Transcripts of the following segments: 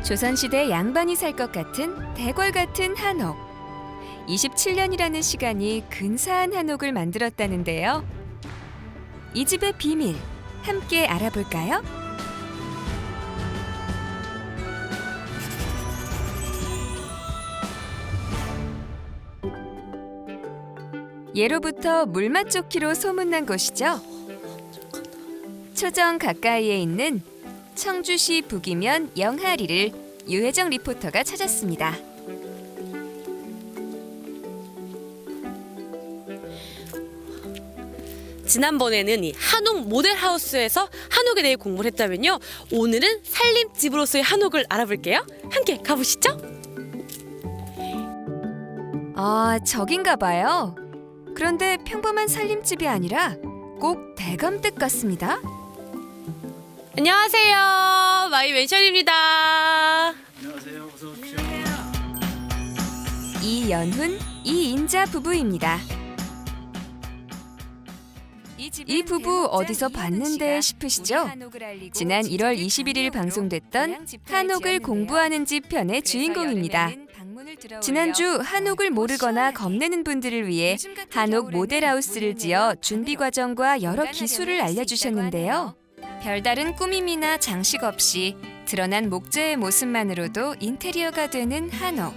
조선시대 양반이 살 것 같은 대궐 같은 한옥. 27년이라는 시간이 근사한 한옥을 만들었다는데요. 이 집의 비밀, 함께 알아볼까요? 예로부터 물맛 좋기로 소문난 곳이죠. 초정 가까이에 있는 청주시 북이면 영하리를 유혜정 리포터가 찾았습니다. 지난번에는 이 한옥 모델하우스에서 한옥에 대해 공부를 했다면요. 오늘은 살림집으로서의 한옥을 알아볼게요. 함께 가보시죠. 아, 저긴가 봐요. 그런데 평범한 살림집이 아니라 꼭 대감댁 같습니다. 안녕하세요. 마이 멘션입니다. 안녕하세요. 어서 오십시오. 이연훈, 이인자 부부입니다. 이 부부 어디서 봤는데 싶으시죠? 지난 1월 21일 방송됐던 한옥을 공부하는 집 편의 주인공입니다. 지난주 한옥을 모르거나 겁내는 분들을 위해 한옥 모델하우스를 지어 준비 과정과 여러 기술을 알려주셨는데요. 별다른 꾸밈이나 장식 없이 드러난 목재의 모습만으로도 인테리어가 되는 한옥.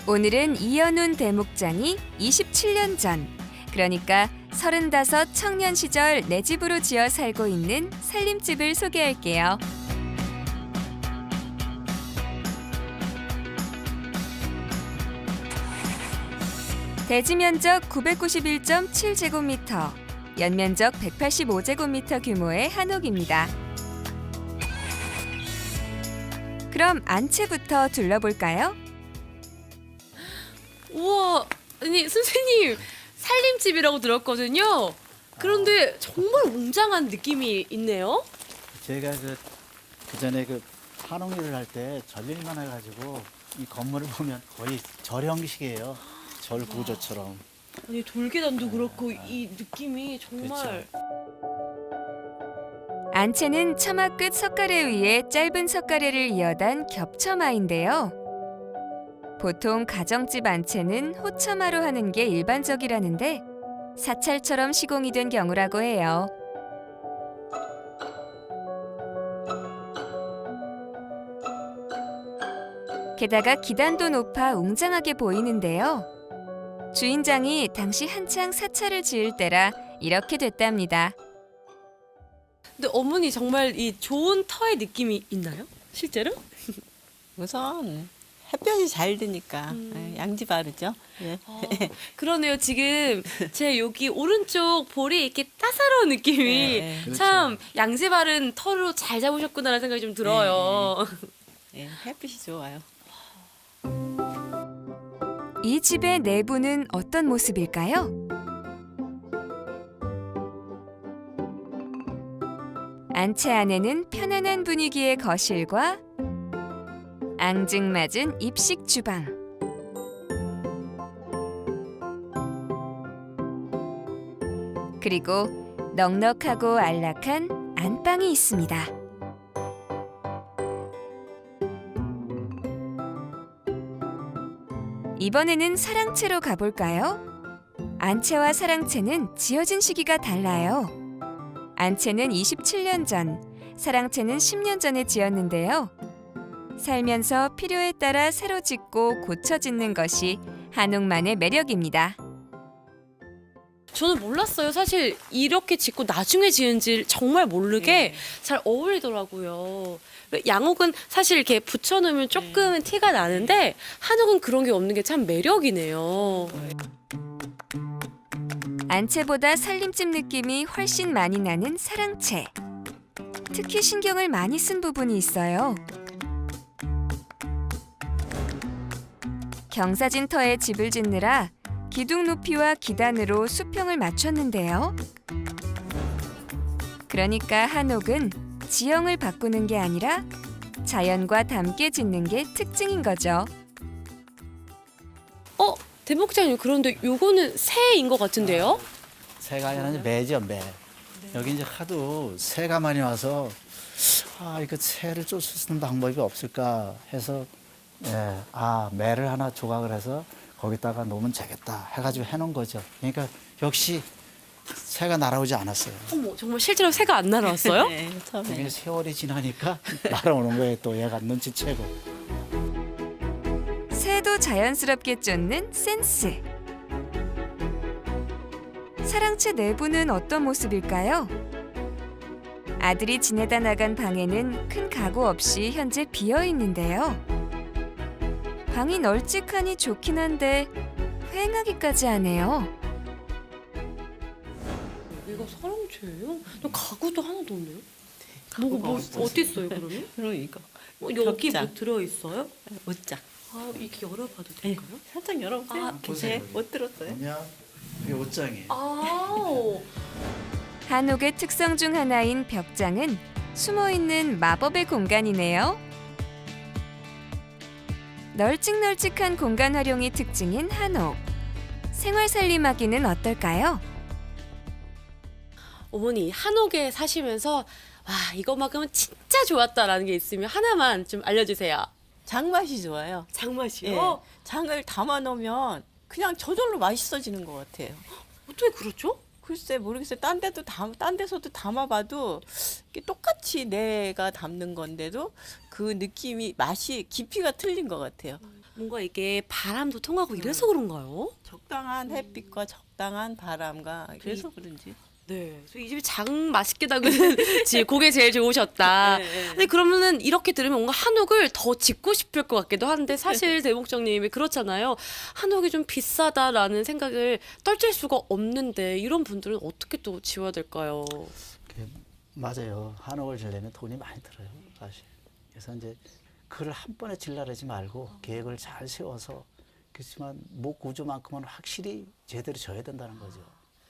오늘은 이연훈 대목장이 27년 전, 그러니까 35 청년 시절 내 집으로 지어 살고 있는 살림집을 소개할게요. 대지 면적 991.7제곱미터, 연면적 185제곱미터 규모의 한옥입니다. 그럼 안채부터 둘러볼까요? 우와, 아니 선생님 살림집이라고 들었거든요. 그런데 정말 웅장한 느낌이 있네요. 제가 그 전에 한옥 일을 할 때 전일만 해가지고 이 건물을 보면 거의 절 형식이에요. 절 구조처럼. 아니 돌계단도 그렇고 이 느낌이 정말. 안채는 처마 끝 석가래 위에 짧은 석가래를 이어단 겹처마인데요. 보통 가정집 안채는 호처마로 하는 게 일반적이라는데 사찰처럼 시공이 된 경우라고 해요. 게다가 기단도 높아 웅장하게 보이는데요. 주인장이 당시 한창 사찰을 지을 때라 이렇게 됐답니다. 근데 어머니 정말 이 좋은 터의 느낌이 있나요? 실제로? 우선 햇볕이 잘 드니까 양지 바르죠. 예. 그러네요. 지금 제 여기 오른쪽 볼이 이렇게 따사로운 느낌이 네, 그렇죠. 참 양지 바른 털로 잘 잡으셨구나라는 생각이 좀 들어요. 예, 햇빛이 좋아요. 이 집의 내부는 어떤 모습일까요? 안채 안에는 편안한 분위기의 거실과 앙증맞은 입식 주방, 그리고 넉넉하고 안락한 안방이 있습니다. 이번에는 사랑채로 가볼까요? 안채와 사랑채는 지어진 시기가 달라요. 안채는 27년 전, 사랑채는 10년 전에 지었는데요. 살면서 필요에 따라 새로 짓고 고쳐 짓는 것이 한옥만의 매력입니다. 저는 몰랐어요. 사실 이렇게 짓고 나중에 지은지 정말 모르게 잘 어울리더라고요. 양옥은 사실 이렇게 붙여놓으면 조금은 티가 나는데 한옥은 그런 게 없는 게 참 매력이네요. 안채보다 살림집 느낌이 훨씬 많이 나는 사랑채. 특히 신경을 많이 쓴 부분이 있어요. 경사진 터에 집을 짓느라 기둥 높이와 기단으로 수평을 맞췄는데요. 그러니까 한옥은 지형을 바꾸는 게 아니라 자연과 함께 짓는 게 특징인 거죠. 대목장님, 그런데 요거는 새인 것 같은데요? 새가 아니라 매죠, 매. 여기 이제 하도 새가 많이 와서 이거 새를 쫓을 수 있는 방법이 없을까 해서 매를 하나 조각을 해서 거기다가 놓으면 되겠다 해가지고 해놓은 거죠. 그러니까 역시 새가 날아오지 않았어요. 어머, 정말 실제로 새가 안 날아왔어요? 네, 처음에. 이게 세월이 지나니까 날아오는 거예요. 또 얘가 눈치채고. 새도 자연스럽게 쫓는 센스. 사랑채 내부는 어떤 모습일까요? 아들이 지내다 나간 방에는 큰 가구 없이 현재 비어 있는데요. 방이 널찍하니 좋긴 한데 휑하기까지 하네요. 이거 사랑채예요? 가구도 하나도 없네요. 뭐 어디 있어요 그러면? 그러니까. 여기 벽장. 뭐 들어 있어요? 옷장. 아 이렇게 열어봐도 될까요? 살짝 열어보세요. 아, 보세요. 못 들었어요? 그냥 이게 옷장이에요. 아, 한옥의 특성 중 하나인 벽장은 숨어있는 마법의 공간이네요. 널찍널찍한 공간 활용이 특징인 한옥. 생활 살림하기는 어떨까요? 어머니 한옥에 사시면서 와 이거만큼은 진짜 좋았다라는 게 있으면 하나만 좀 알려주세요. 장맛이 좋아요. 장맛이요? 예. 장을 담아 놓으면 그냥 저절로 맛있어지는 것 같아요. 어떻게 그렇죠? 글쎄 모르겠어요. 딴 데서도 담아봐도 이게 똑같이 내가 담는 건데도 그 느낌이 맛이 깊이가 틀린 것 같아요. 뭔가 이게 바람도 통하고 이래서 그런가요? 적당한 햇빛과 적당한 바람과 그래서 그런지. 네. 이 집이 장 맛있게 담그는 집, 그게 제일 좋으셨다. 네. 근데 그러면은 이렇게 들으면 뭔가 한옥을 더 짓고 싶을 것 같기도 한데 사실 대목장님이 그렇잖아요. 한옥이 좀 비싸다라는 생각을 떨칠 수가 없는데 이런 분들은 어떻게 또 지어야 될까요? 맞아요. 한옥을 지려면 돈이 많이 들어요, 사실. 그래서 이제 그걸 한 번에 질러내지 말고 계획을 잘 세워서 그렇지만 목 구조만큼은 확실히 제대로 져야 된다는 거죠.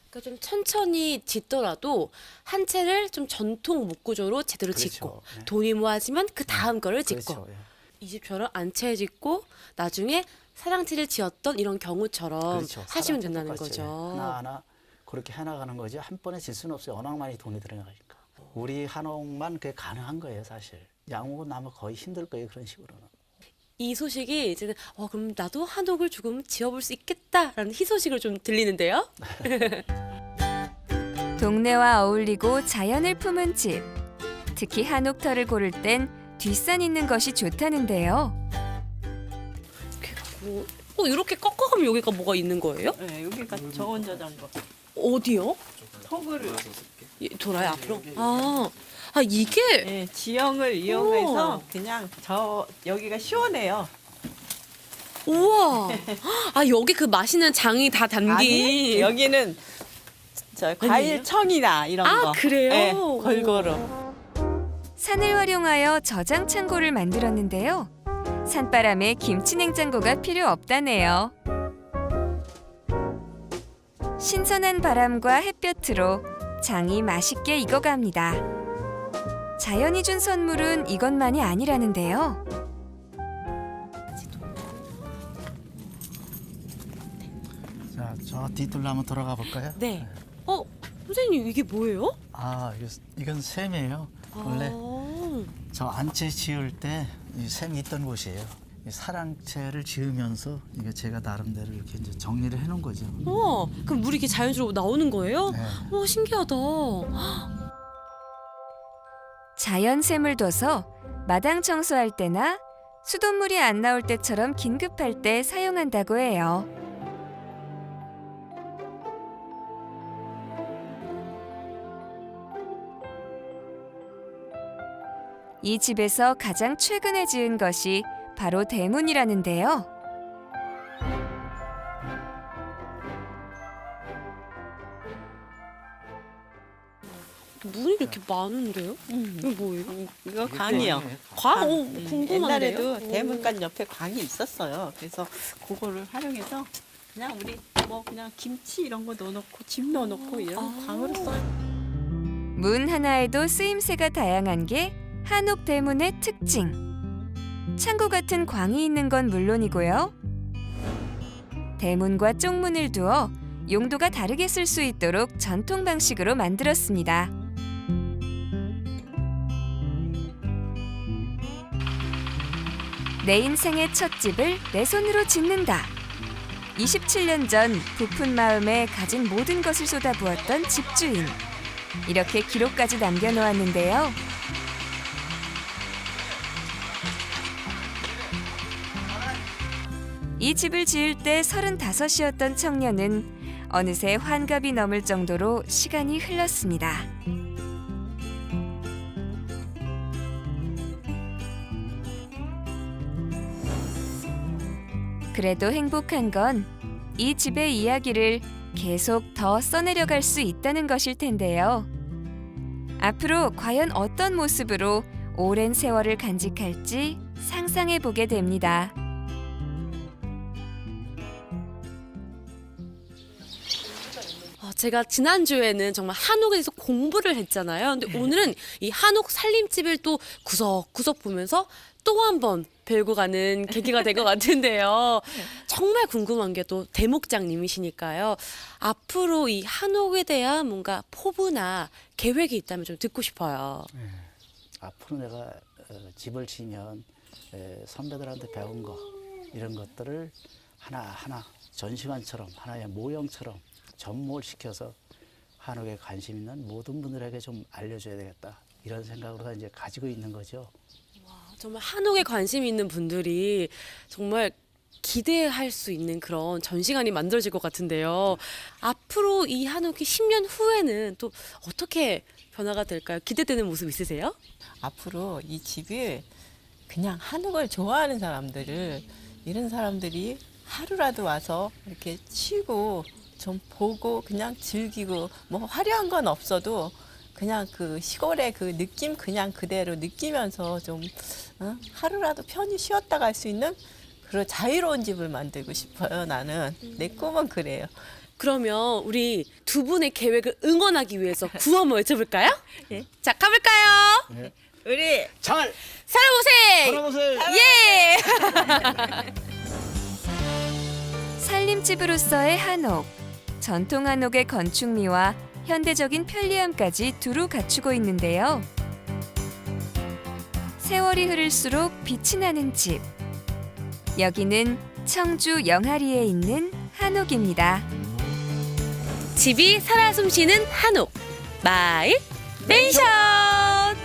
그러니까 좀 천천히 짓더라도 한 채를 좀 전통 목구조로 제대로 그렇죠. 짓고 네. 돈이 모아지면 그 다음 거를 짓고 그렇죠. 예. 이 집처럼 안채 짓고 나중에 사랑채를 지었던 이런 경우처럼 그렇죠. 하시면 사람도 된다는 똑같이 거죠. 하나하나 그렇게 해나가는 거지 한 번에 질 수는 없어요. 워낙 많이 돈이 들어가니까. 우리 한옥만 그게 가능한 거예요, 사실. 양옥은 아마 거의 힘들 거예요, 그런 식으로는. 이 소식이 이제는 그럼 나도 한옥을 조금 지어볼 수 있겠다라는 희소식을 좀 들리는데요. 동네와 어울리고 자연을 품은 집. 특히 한옥터를 고를 땐 뒷산 있는 것이 좋다는데요. 이렇게 꺾어가면 여기가 뭐가 있는 거예요? 네, 여기가 저온 저장고. 어디요? 토구를 돌아요 앞으로. 아 이게 네, 지형을 이용해서 그냥 여기가 시원해요. 우와. 아 여기 그 맛있는 장이 다 담긴. 아니, 여기는 과일 청이나 이런 거. 그래요? 네, 골고루. 산을 활용하여 저장 창고를 만들었는데요. 산바람에 김치 냉장고가 필요 없다네요. 신선한 바람과 햇볕으로 장이 맛있게 익어갑니다. 자연이 준 선물은 이것만이 아니라는데요. 자, 저 뒤뜰로 한번 돌아가 볼까요? 네. 선생님 이게 뭐예요? 이건 샘이에요. 원래 아. 저 안채 지을 때 이 샘이 있던 곳이에요. 이 사랑채를 지으면서 이게 제가 나름대로 이렇게 이제 정리를 해놓은 거죠. 우와. 그럼 물이 이렇게 자연스럽게 나오는 거예요? 네. 와 신기하다. 자연샘을 둬서 마당 청소할 때나 수돗물이 안 나올 때처럼 긴급할 때 사용한다고 해요. 이 집에서 가장 최근에 지은 것이 바로 대문이라는데요. 물이 이렇게 많은데요? 이거 뭐예요? 이거 광이요. 광? 궁금한데요? 옛날에도 대문간 옆에 광이 있었어요. 그래서 그거를 활용해서 그냥 우리 그냥 김치 이런 거 넣어놓고 집 넣어놓고 이런 광으로 써요. 문 하나에도 쓰임새가 다양한 게 한옥 대문의 특징. 창고 같은 광이 있는 건 물론이고요. 대문과 쪽문을 두어 용도가 다르게 쓸 수 있도록 전통 방식으로 만들었습니다. 내 인생의 첫 집을 내 손으로 짓는다. 27년 전 부푼 마음에 가진 모든 것을 쏟아부었던 집주인. 이렇게 기록까지 남겨놓았는데요. 이 집을 지을 때 35이었던 청년은 어느새 환갑이 넘을 정도로 시간이 흘렀습니다. 그래도 행복한 건 이 집의 이야기를 계속 더 써내려갈 수 있다는 것일 텐데요. 앞으로 과연 어떤 모습으로 오랜 세월을 간직할지 상상해 보게 됩니다. 제가 지난주에는 정말 한옥에 대해서 공부를 했잖아요. 근데 오늘은 이 한옥 살림집을 또 구석구석 보면서 또 한 번 배우고 가는 계기가 될 것 같은데요. 정말 궁금한 게 또 대목장님이시니까요. 앞으로 이 한옥에 대한 뭔가 포부나 계획이 있다면 좀 듣고 싶어요. 앞으로 내가 집을 지면 선배들한테 배운 거 이런 것들을 하나하나 전시관처럼 하나의 모형처럼 접목을 시켜서 한옥에 관심 있는 모든 분들에게 좀 알려줘야 되겠다. 이런 생각으로 이제 가지고 있는 거죠. 정말 한옥에 관심 있는 분들이 정말 기대할 수 있는 그런 전시관이 만들어질 것 같은데요. 앞으로 이 한옥이 10년 후에는 또 어떻게 변화가 될까요? 기대되는 모습 있으세요? 앞으로 이 집이 그냥 한옥을 좋아하는 사람들을 이런 사람들이 하루라도 와서 이렇게 쉬고 좀 보고 그냥 즐기고 뭐 화려한 건 없어도 그냥 그 시골의 그 느낌 그냥 그대로 느끼면서 좀 하루라도 편히 쉬었다 갈 수 있는 그런 자유로운 집을 만들고 싶어요. 나는 내 꿈은 그래요. 그러면 우리 두 분의 계획을 응원하기 위해서 구호 한번 외쳐볼까요? 예. 자, 가볼까요? 우리 잘 살아보세요! 살아보세요. 예! 살림집으로서의 한옥. 전통 한옥의 건축미와 현대적인 편리함까지 두루 갖추고 있는데요. 세월이 흐를수록 빛이 나는 집. 여기는 청주 영하리에 있는 한옥입니다. 집이 살아 숨쉬는 한옥 마을 맨션.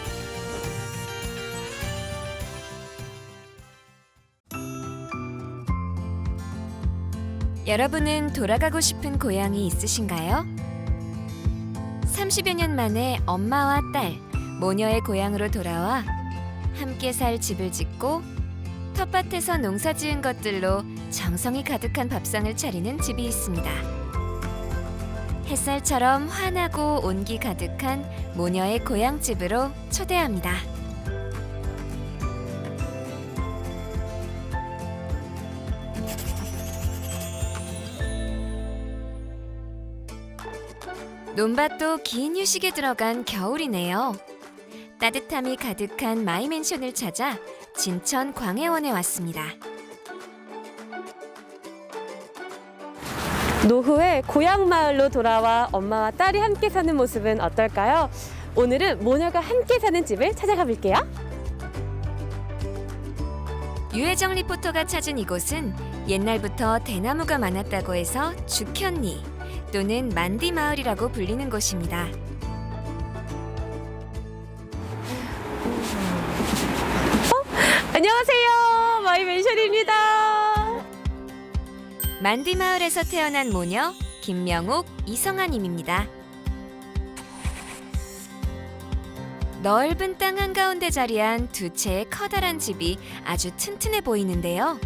여러분은 돌아가고 싶은 고향이 있으신가요? 30여 년 만에 엄마와 딸, 모녀의 고향으로 돌아와 함께 살 집을 짓고 텃밭에서 농사 지은 것들로 정성이 가득한 밥상을 차리는 집이 있습니다. 햇살처럼 환하고 온기 가득한 모녀의 고향집으로 초대합니다. 논밭도 긴 휴식에 들어간 겨울이네요. 따뜻함이 가득한 마이맨션을 찾아 진천 광해원에 왔습니다. 노후에 고향 마을로 돌아와 엄마와 딸이 함께 사는 모습은 어떨까요? 오늘은 모녀가 함께 사는 집을 찾아가 볼게요. 유혜정 리포터가 찾은 이곳은 옛날부터 대나무가 많았다고 해서 죽현리 또는 만디 마을이라고 불리는 곳입니다. 안녕하세요. 마이맨션입니다. 만디 마을에서 태어난 모녀 김명옥, 이성아님입니다. 넓은 땅 한가운데 자리한 두 채의 커다란 집이 아주 튼튼해 보이는데요.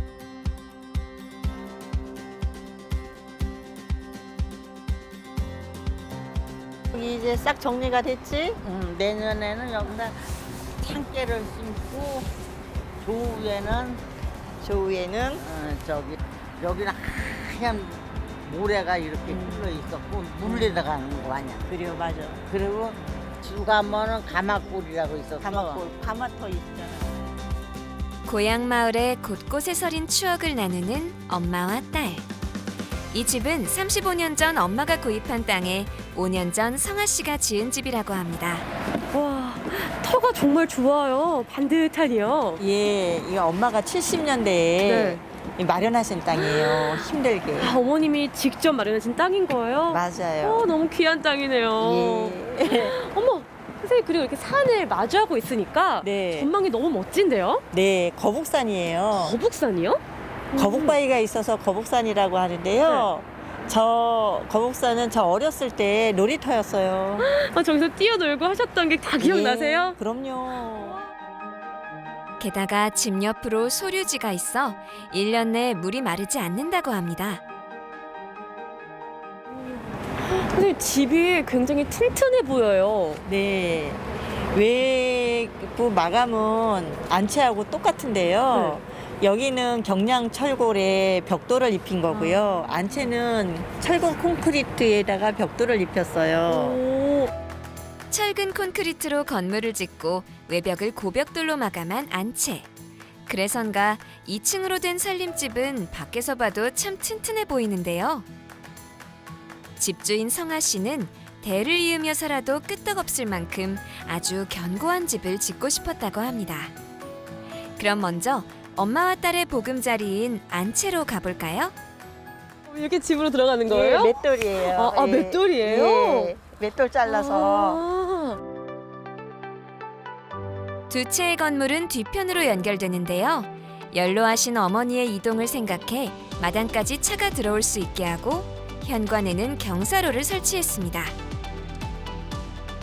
여기 이제 싹 정리가 됐지? 내년에는 여기다 참깨를 심고 조우에는 저기 여기는 하얀 모래가 이렇게 흘러 있었고 물 내려가는 거 아니야. 그래요, 맞아. 그리고 주가면은 가마골이라고 있었어. 가마골, 가마터 있잖아. 고향 마을의 곳곳에 서린 추억을 나누는 엄마와 딸. 이 집은 35년 전 엄마가 구입한 땅에 5년 전 성아 씨가 지은 집이라고 합니다. 와, 터가 정말 좋아요. 반듯하니요. 예, 이거 엄마가 70년대에 마련하신 땅이에요. 힘들게. 아, 어머님이 직접 마련하신 땅인 거예요? 맞아요. 너무 귀한 땅이네요. 예. 어머, 선생님 그리고 이렇게 산을 마주하고 있으니까 네. 전망이 너무 멋진데요? 네, 거북산이에요. 거북산이요? 거북바위가 있어서 거북산이라고 하는데요. 저 거북산은 저 어렸을 때 놀이터였어요. 아, 저기서 뛰어놀고 하셨던 게 다 기억나세요? 예, 그럼요. 게다가 집 옆으로 소류지가 있어 1년 내 물이 마르지 않는다고 합니다. 선생님 집이 굉장히 튼튼해 보여요. 네. 외부 마감은 안채하고 똑같은데요. 여기는 경량 철골에 벽돌을 입힌 거고요. 안채는 철근 콘크리트에다가 벽돌을 입혔어요. 오, 철근 콘크리트로 건물을 짓고 외벽을 고벽돌로 마감한 안채. 그래서인가 2층으로 된 살림집은 밖에서 봐도 참 튼튼해 보이는데요. 집주인 성아 씨는 대를 이으며 살아도 끄떡없을 만큼 아주 견고한 집을 짓고 싶었다고 합니다. 그럼 먼저 엄마와 딸의 보금자리인 안채로 가볼까요? 이렇게 집으로 들어가는 거예요? 예, 맷돌이에요. 아, 예. 맷돌이에요? 예, 맷돌 잘라서. 두 채의 건물은 뒤편으로 연결되는데요. 연로하신 어머니의 이동을 생각해 마당까지 차가 들어올 수 있게 하고 현관에는 경사로를 설치했습니다.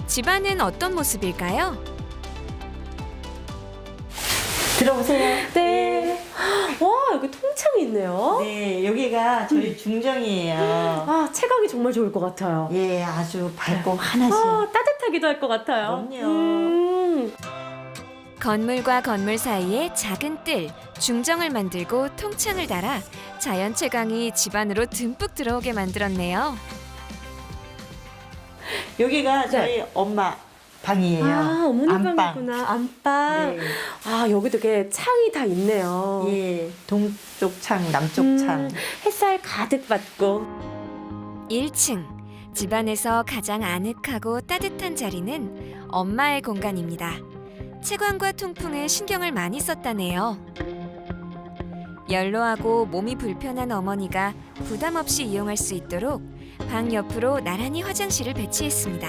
집안은 어떤 모습일까요? 들어보세요. 네. 와, 여기 통창이 있네요. 네, 여기가 저희 중정이에요. 아, 채광이 정말 좋을 것 같아요. 예, 아주 밝고 환하죠. 아, 따뜻하기도 할 것 같아요. 그럼요. 건물과 건물 사이에 작은 뜰, 중정을 만들고 통창을 달아 자연 채광이 집안으로 듬뿍 들어오게 만들었네요. 여기가 저희 엄마 방이에요. 아, 어머니 안방. 방이구나. 안방. 네. 아, 여기도 이렇게 창이 다 있네요. 예, 동쪽 창, 남쪽 창. 햇살 가득 받고. 1층, 집안에서 가장 아늑하고 따뜻한 자리는 엄마의 공간입니다. 채광과 통풍에 신경을 많이 썼다네요. 연로하고 몸이 불편한 어머니가 부담 없이 이용할 수 있도록 방 옆으로 나란히 화장실을 배치했습니다.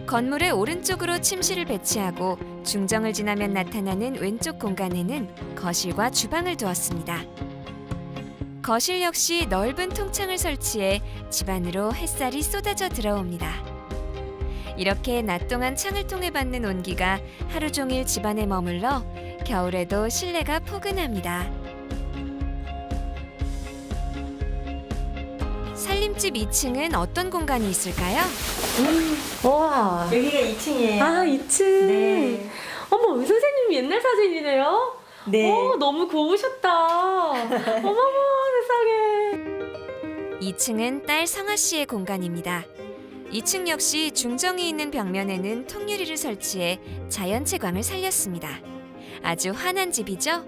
건물의 오른쪽으로 침실을 배치하고 중정을 지나면 나타나는 왼쪽 공간에는 거실과 주방을 두었습니다. 거실 역시 넓은 통창을 설치해 집 안으로 햇살이 쏟아져 들어옵니다. 이렇게 낮 동안 창을 통해 받는 온기가 하루 종일 집안에 머물러 겨울에도 실내가 포근합니다. 살림집 2층은 어떤 공간이 있을까요? 와. 여기가 2층이에요. 아, 2층. 네. 어머, 이 선생님 옛날 사진이네요. 네. 너무 고우셨다. 어머머, 세상에. 2층은 딸 성아 씨의 공간입니다. 2층 역시 중정이 있는 벽면에는 통유리를 설치해 자연 채광을 살렸습니다. 아주 환한 집이죠?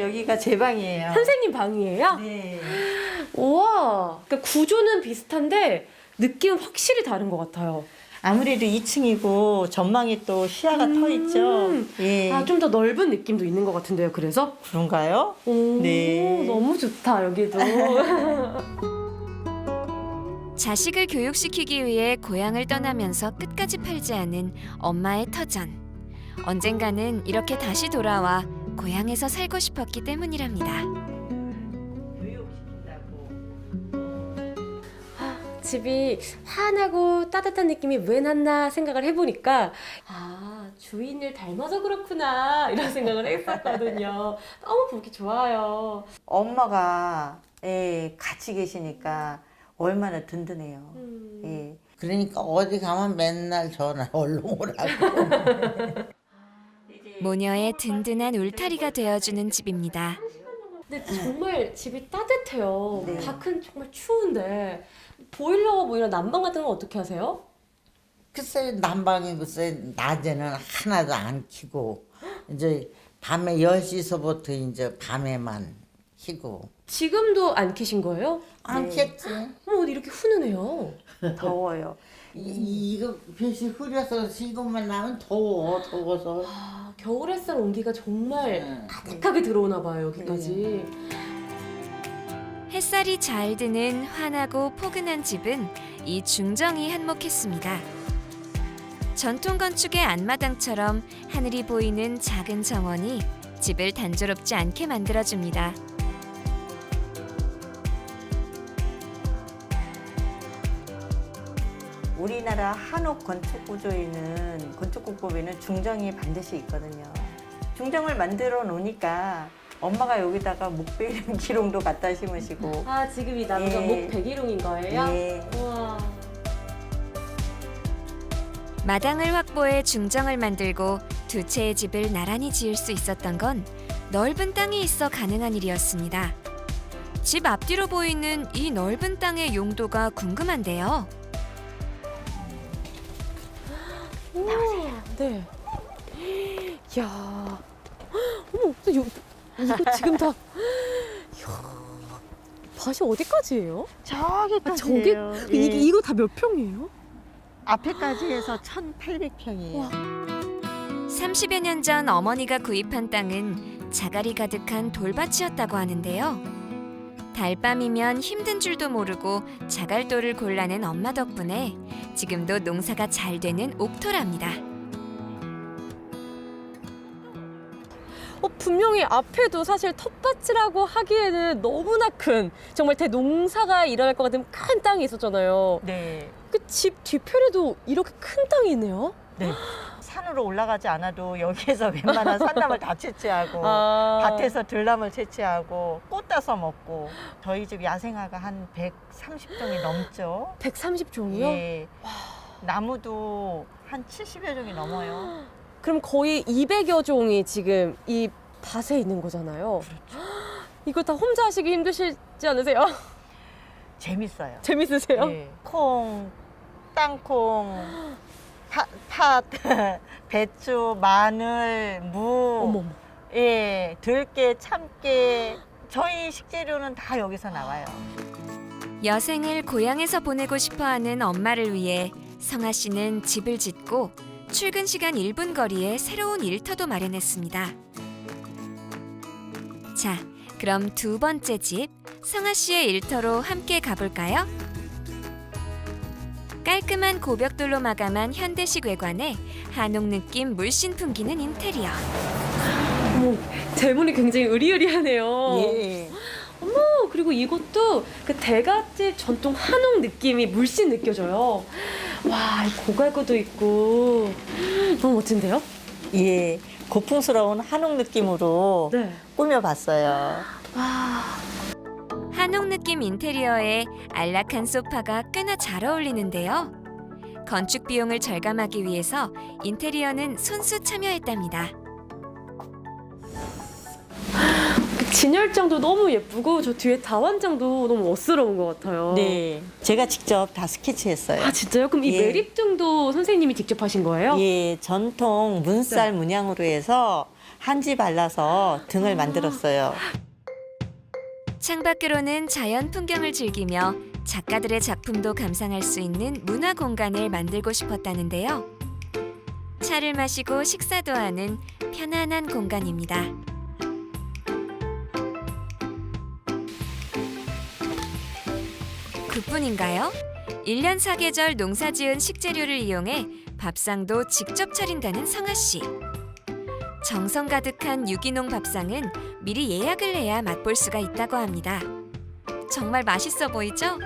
여기가 제 방이에요. 선생님 방이에요? 네. 우와. 그러니까 구조는 비슷한데 느낌은 확실히 다른 것 같아요. 아무래도 2층이고 전망이 또 시야가 터 있죠. 예. 아, 좀 더 넓은 느낌도 있는 것 같은데요, 그래서? 그런가요? 오, 네. 너무 좋다, 여기도. 자식을 교육시키기 위해 고향을 떠나면서 끝까지 팔지 않은 엄마의 터전. 언젠가는 이렇게 다시 돌아와 고향에서 살고 싶었기 때문이랍니다. 집이 환하고 따뜻한 느낌이 왜 났나 생각을 해보니까 주인을 닮아서 그렇구나 이런 생각을 했었거든요. 너무 보기 좋아요. 엄마가 같이 계시니까 얼마나 든든해요. 예. 그러니까 어디 가면 맨날 전화 얼른 오라고. 모녀의 든든한 울타리가 되어주는 집입니다. 근데 정말 집이 따뜻해요. 네. 밖은 정말 추운데 보일러 뭐 이런 난방 같은 건 어떻게 하세요? 글쎄 난방이 글쎄 낮에는 하나도 안 켜고 이제 밤에 10시서부터 이제 밤에만 키고. 지금도 안 키신 거예요? 안 켰지. 어머, 이렇게 훈훈해요. 더워요. 이거 볕이 흐려서 이것만 나면 더워서. 아, 겨울 햇살 온기가 정말 응. 가득하게 들어오나 봐요, 여기까지. 햇살이 잘 드는 환하고 포근한 집은 이 중정이 한몫했습니다. 전통 건축의 앞마당처럼 하늘이 보이는 작은 정원이 집을 단조롭지 않게 만들어줍니다. 우리나라 한옥 건축 구조에는 건축국법에는 중정이 반드시 있거든요. 중정을 만들어 놓으니까 엄마가 여기다가 목베이름 기롱도 갖다 심으시고 아, 지금 이 나무가 예. 목 백일홍인 거예요? 예. 우와. 마당을 확보해 중정을 만들고 두 채의 집을 나란히 지을 수 있었던 건 넓은 땅이 있어 가능한 일이었습니다. 집 앞뒤로 보이는 이 넓은 땅의 용도가 궁금한데요. 우와, 네. 이야. 어머, 이거 지금 다. 이야. 밭이 어디까지예요? 저기까지예요. 이거 다 몇 평이에요? 앞에까지 해서 1,800평이에요. 30여 년 전 어머니가 구입한 땅은 자갈이 가득한 돌밭이었다고 하는데요. 달밤이면 힘든 줄도 모르고 자갈돌을 골라낸 엄마 덕분에 지금도 농사가 잘 되는 옥토랍니다. 분명히 앞에도 사실 텃밭이라고 하기에는 너무나 큰, 정말 대농사가 일어날 것 같은 큰 땅이 있었잖아요. 네. 그 집 뒤편에도 이렇게 큰 땅이 있네요? 네. 산으로 올라가지 않아도 여기에서 웬만한 산나물 다 채취하고 아. 밭에서 들나물 채취하고 꽃 따서 먹고 저희 집 야생화가 한 130종이 넘죠. 130종이요? 예. 나무도 한 70여 종이 넘어요. 그럼 거의 200여 종이 지금 이 밭에 있는 거잖아요. 이거 다 혼자 하시기 힘드시지 않으세요? 재밌어요. 재밌으세요? 예. 콩, 땅콩, 팥, 배추, 마늘, 무, 어머. 예, 들깨, 참깨. 저희 식재료는 다 여기서 나와요. 여생을 고향에서 보내고 싶어하는 엄마를 위해 성아 씨는 집을 짓고 출근 시간 1분 거리에 새로운 일터도 마련했습니다. 자, 그럼 두 번째 집, 성아 씨의 일터로 함께 가볼까요? 깔끔한 고벽돌로 마감한 현대식 외관에 한옥 느낌 물씬 풍기는 인테리어. 어머, 대문이 굉장히 으리으리하네요. 예. 그리고 이것도 그 대갓집 전통 한옥 느낌이 물씬 느껴져요. 와, 이 고갈고도 있고 너무 멋진데요? 예. 고풍스러운 한옥 느낌으로 네. 꾸며봤어요. 한옥 느낌 인테리어에 안락한 소파가 꽤나 잘 어울리는데요. 건축 비용을 절감하기 위해서 인테리어는 손수 참여했답니다. 진열장도 너무 예쁘고 저 뒤에 다환장도 너무 멋스러운 것 같아요. 네. 제가 직접 다 스케치했어요. 아, 진짜요? 그럼 이 예. 매립등도 선생님이 직접 하신 거예요? 예, 전통 문살 문양으로 해서 한지 발라서 등을 만들었어요. 창밖으로는 자연 풍경을 즐기며 작가들의 작품도 감상할 수 있는 문화 공간을 만들고 싶었다는데요. 차를 마시고 식사도 하는 편안한 공간입니다. 그뿐인가요? 1년 4계절 농사지은 식재료를 이용해 밥상도 직접 차린다는 성아 씨. 정성 가득한 유기농 밥상은 미리 예약을 해야 맛볼 수가 있다고 합니다. 정말 맛있어 보이죠?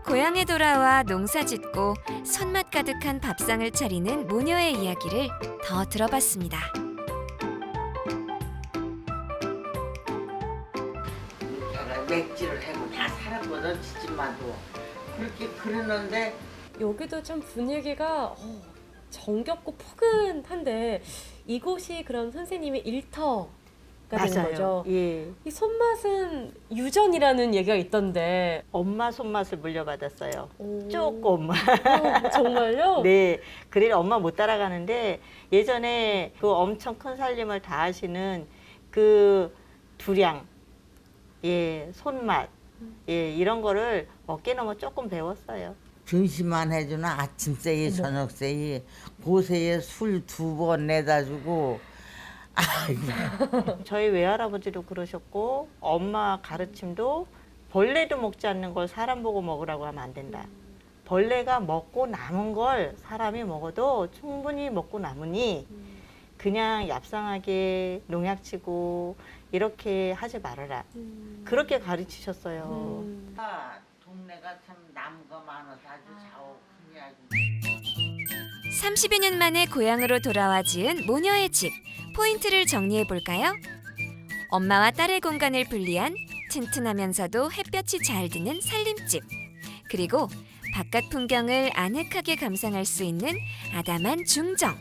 고향에 돌아와 농사 짓고 손맛 가득한 밥상을 차리는 모녀의 이야기를 더 들어봤습니다. 내가 맥주를 하고 다 살았거든, 지집마도. 그렇게 그러는데 여기도 참 분위기가 정겹고 포근한데 이곳이 그럼 선생님의 되는 거죠. 예. 이 손맛은 유전이라는 얘기가 있던데. 엄마 손맛을 물려받았어요. 오. 조금. 정말요? 네. 그래 엄마 못 따라가는데 예전에 그 엄청 큰 살림을 다 하시는 그 두량, 예, 손맛, 예, 이런 거를 어깨 넘어 조금 배웠어요. 점심만 해주는 아침 세이 저녁 세이 고세에 술 2번 내다 주고 아이고. 저희 외할아버지도 그러셨고 엄마 가르침도 벌레도 먹지 않는 걸 사람 보고 먹으라고 하면 안 된다. 벌레가 먹고 남은 걸 사람이 먹어도 충분히 먹고 남으니 그냥 얍상하게 농약치고 이렇게 하지 말아라. 그렇게 가르치셨어요. 동네가 참 나무가 많아서 아주 자욱하냐. 30여 년 만에 고향으로 돌아와 지은 모녀의 집. 포인트를 정리해 볼까요? 엄마와 딸의 공간을 분리한 튼튼하면서도 햇볕이 잘 드는 살림집. 그리고 바깥 풍경을 아늑하게 감상할 수 있는 아담한 중정.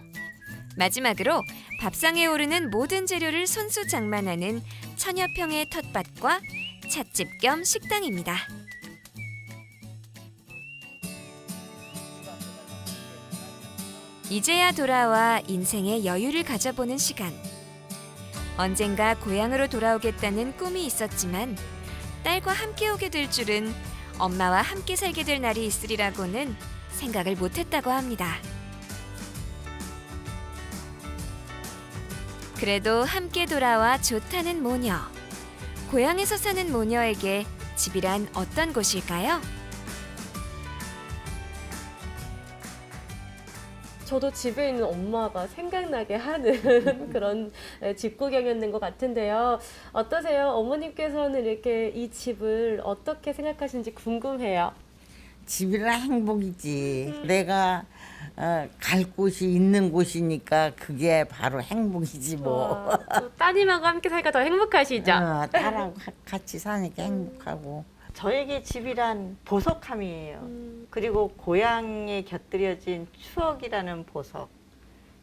마지막으로 밥상에 오르는 모든 재료를 손수 장만하는 처녀평의 텃밭과 찻집 겸 식당입니다. 이제야 돌아와 인생의 여유를 가져보는 시간. 언젠가 고향으로 돌아오겠다는 꿈이 있었지만 딸과 함께 오게 될 줄은 엄마와 함께 살게 될 날이 있으리라고는 생각을 못했다고 합니다. 그래도 함께 돌아와 좋다는 모녀. 고향에서 사는 모녀에게 집이란 어떤 곳일까요? 저도 집에 있는 엄마가 생각나게 하는 그런 집 구경이었는 것 같은데요. 어떠세요? 어머님께서는 이렇게 이 집을 어떻게 생각하시는지 궁금해요. 집이라 행복이지. 내가 갈 곳이 있는 곳이니까 그게 바로 행복이지 뭐. 와, 또 따님하고 함께 사니까 더 행복하시죠? 딸하고 같이 사니까 행복하고. 저에게 집이란 보석함이에요. 그리고 고향에 곁들여진 추억이라는 보석.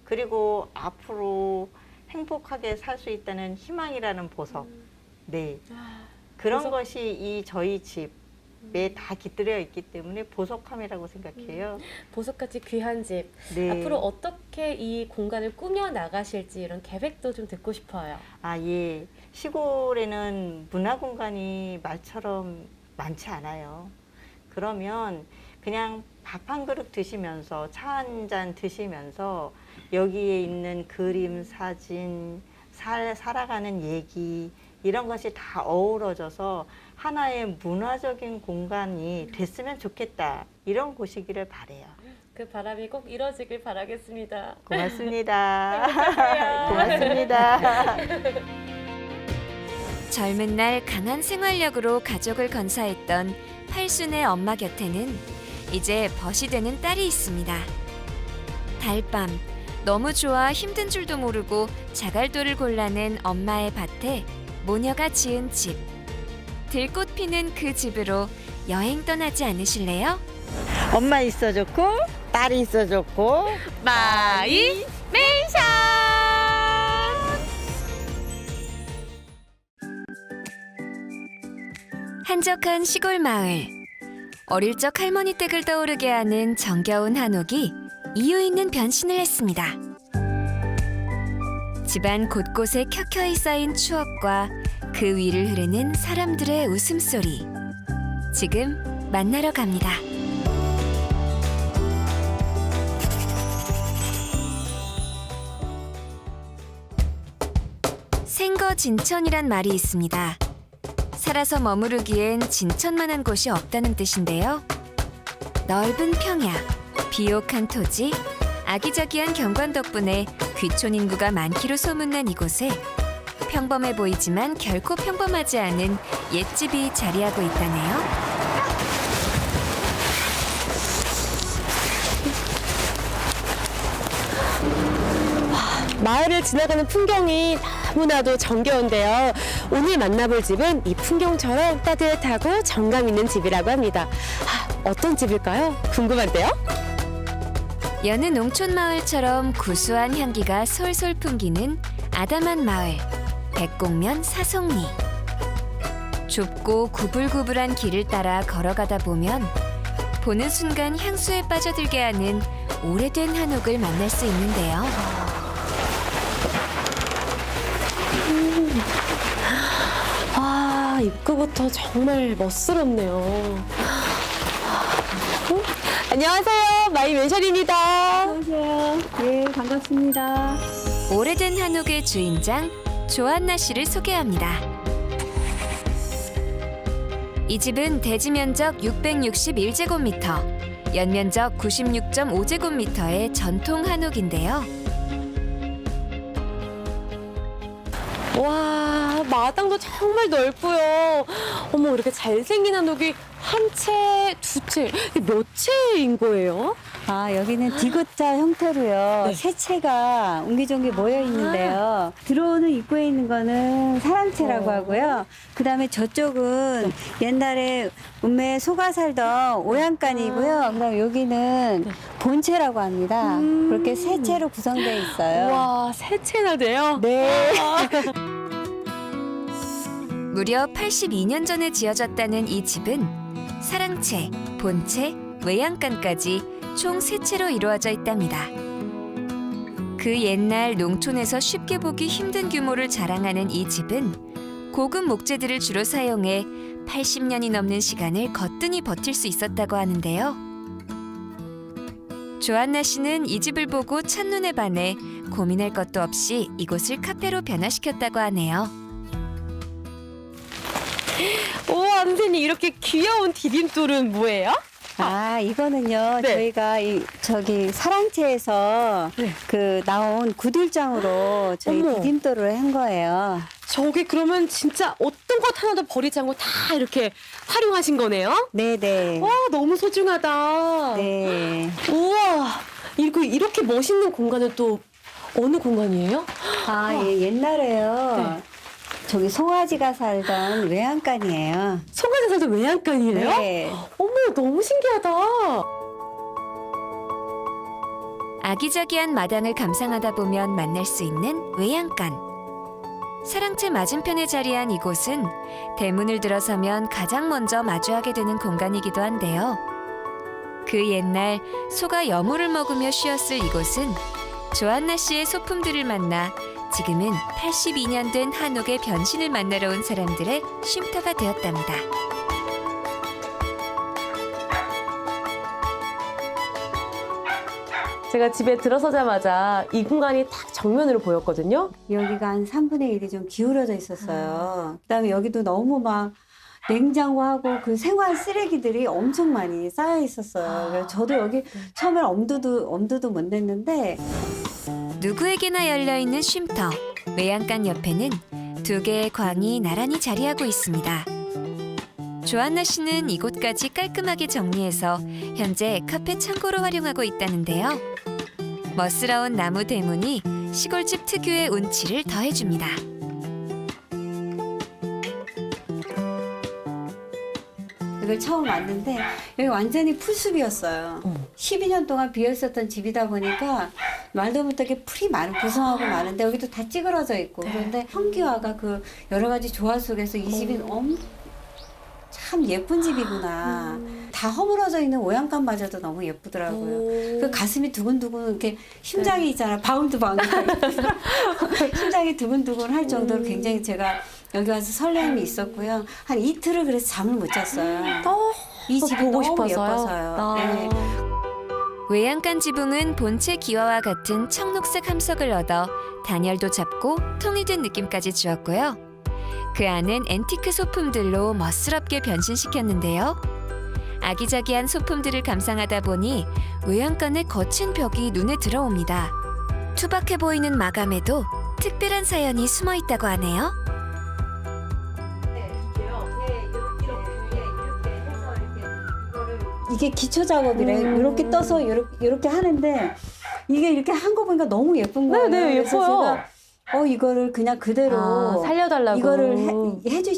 그리고 앞으로 행복하게 살 수 있다는 희망이라는 보석. 네. 그런 보석. 것이 이 저희 집에 다 깃들여 있기 때문에 보석함이라고 생각해요. 보석같이 귀한 집. 네. 앞으로 어떻게 이 공간을 꾸며 나가실지 이런 계획도 좀 듣고 싶어요. 아, 예. 시골에는 문화 공간이 말처럼 많지 않아요. 그러면 그냥 밥 한 그릇 드시면서 차 한 잔 드시면서 여기에 있는 그림, 사진, 살아가는 얘기 이런 것이 다 어우러져서 하나의 문화적인 공간이 됐으면 좋겠다. 이런 곳이기를 바래요. 그 바람이 꼭 이뤄지길 바라겠습니다. 고맙습니다. 고맙습니다. 젊은 날 강한 생활력으로 가족을 건사했던 팔순의 엄마 곁에는 이제 벗이 되는 딸이 있습니다. 달밤, 너무 좋아 힘든 줄도 모르고 자갈돌을 골라낸 엄마의 밭에 모녀가 지은 집. 들꽃 피는 그 집으로 여행 떠나지 않으실래요? 엄마 있어 좋고 딸이 있어 좋고 마이 맨션! 한적한 시골 마을. 어릴 적 할머니 댁을 떠오르게 하는 정겨운 한옥이 이유 있는 변신을 했습니다. 집안 곳곳에 켜켜이 쌓인 추억과 그 위를 흐르는 사람들의 웃음소리. 지금 만나러 갑니다. 생거진천이란 말이 있습니다. 살아서 머무르기엔 진천만한 곳이 없다는 뜻인데요. 넓은 평야, 비옥한 토지, 아기자기한 경관 덕분에 귀촌 인구가 많기로 소문난 이곳에 평범해 보이지만 결코 평범하지 않은 옛집이 자리하고 있다네요. 마을을 지나가는 풍경이 너무나도 정겨운데요. 오늘 만나볼 집은 이 풍경처럼 따뜻하고 정감 있는 집이라고 합니다. 어떤 집일까요? 궁금한데요? 여느 농촌 마을처럼 구수한 향기가 솔솔 풍기는 아담한 마을. 백곡면 사송리. 좁고 구불구불한 길을 따라 걸어가다 보면 보는 순간 향수에 빠져들게 하는 오래된 한옥을 만날 수 있는데요. 아, 입구부터 정말 멋스럽네요. 안녕하세요. 마이 멘션입니다. 안녕하세요. 예, 반갑습니다. 오래된 한옥의 주인장 조한나 씨를 소개합니다. 이 집은 대지 면적 661제곱미터, 연면적 96.5제곱미터의 전통 한옥인데요. 와, 마당도 정말 넓고요. 어머, 이렇게 잘생긴 한옥이 한 채, 두 채, 이게 몇 채인 거예요? 아, 여기는 디귿자 형태로요. 네. 세 채가 옹기종기 모여 있는데요. 들어오는 입구에 있는 거는 사랑채라고 하고요. 그 다음에 저쪽은 옛날에 운매에 소가 살던 오양간이고요. 그 다음에 여기는 본채라고 합니다. 그렇게 세 채로 구성되어 있어요. 와, 세 채나 돼요? 네. 무려 82년 전에 지어졌다는 이 집은 사랑채, 본채, 외양간까지 총 3채로 이루어져 있답니다. 그 옛날 농촌에서 쉽게 보기 힘든 규모를 자랑하는 이 집은 고급 목재들을 주로 사용해 80년이 넘는 시간을 거뜬히 버틸 수 있었다고 하는데요. 조한나 씨는 이 집을 보고 첫눈에 반해 고민할 것도 없이 이곳을 카페로 변화시켰다고 하네요. 우와, 선생님, 이렇게 귀여운 디딤돌은 뭐예요? 아, 이거는요. 네. 저희가 저기 사랑채에서 네. 그 나온 구들장으로 저희 어머. 디딤돌을 한 거예요. 저게 그러면 진짜 어떤 것 하나도 버리지 않고 다 이렇게 활용하신 거네요? 네네. 와, 너무 소중하다. 네. 우와, 이렇게 멋있는 공간은 또 어느 공간이에요? 아, 예, 옛날에요. 네. 저기 송아지가 살던 외양간이에요. 송가지 살던 외양간이에요? 네. 어머, 너무 신기하다. 아기자기한 마당을 감상하다 보면 만날 수 있는 외양간. 사랑채 맞은편에 자리한 이곳은 대문을 들어서면 가장 먼저 마주하게 되는 공간이기도 한데요. 그 옛날 소가 여물을 먹으며 쉬었을 이곳은 조한나 씨의 소품들을 만나 지금은 82년 된 한옥의 변신을 만나러 온 사람들의 쉼터가 되었답니다. 제가 집에 들어서자마자 이 공간이 딱 정면으로 보였거든요. 여기가 한 3분의 1이 좀 기울어져 있었어요. 그다음에 여기도 너무 막 냉장고하고 그 생활 쓰레기들이 엄청 많이 쌓여 있었어요. 그래서 저도 여기 처음에 엄두도 못 냈는데 누구에게나 열려있는 쉼터, 외양간 옆에는 2개의 광이 나란히 자리하고 있습니다. 조한나 씨는 이곳까지 깔끔하게 정리해서 현재 카페 창고로 활용하고 있다는데요. 멋스러운 나무 대문이 시골집 특유의 운치를 더해줍니다. 이걸 처음 왔는데 여기 완전히 풀숲이었어요. 12년 동안 비어있었던 집이다 보니까 말도 못하게 풀이 고성하고 많은데 여기도 다 찌그러져 있고 그런데 현기화가 그 여러 가지 조화 속에서 이 집이 참 예쁜 집이구나. 다 허물어져 있는 오양간마저도 너무 예쁘더라고요. 그 가슴이 두근두근 이렇게 심장이 있잖아. 바운드바운드. 심장이 두근두근 할 정도로 굉장히 제가 여기 와서 설렘이 있었고요. 한 이틀을 그래서 잠을 못 잤어요. 이 집이 보고 너무 싶어서요? 예뻐서요. 네. 외양간 지붕은 본체 기와와 같은 청록색 함석을 얻어 단열도 잡고 통일된 느낌까지 주었고요. 그 안은 앤티크 소품들로 멋스럽게 변신시켰는데요. 아기자기한 소품들을 감상하다 보니 외양간의 거친 벽이 눈에 들어옵니다. 투박해 보이는 마감에도 특별한 사연이 숨어 있다고 하네요. 이게 기초 작업이래. 이렇게 떠서 이렇게 하는데 이게 이렇게 한 거 보니까 너무 예쁜 거예요. 네, 그래서 예뻐요. 제가 이거를 그냥 그대로 살려달라고. 이거를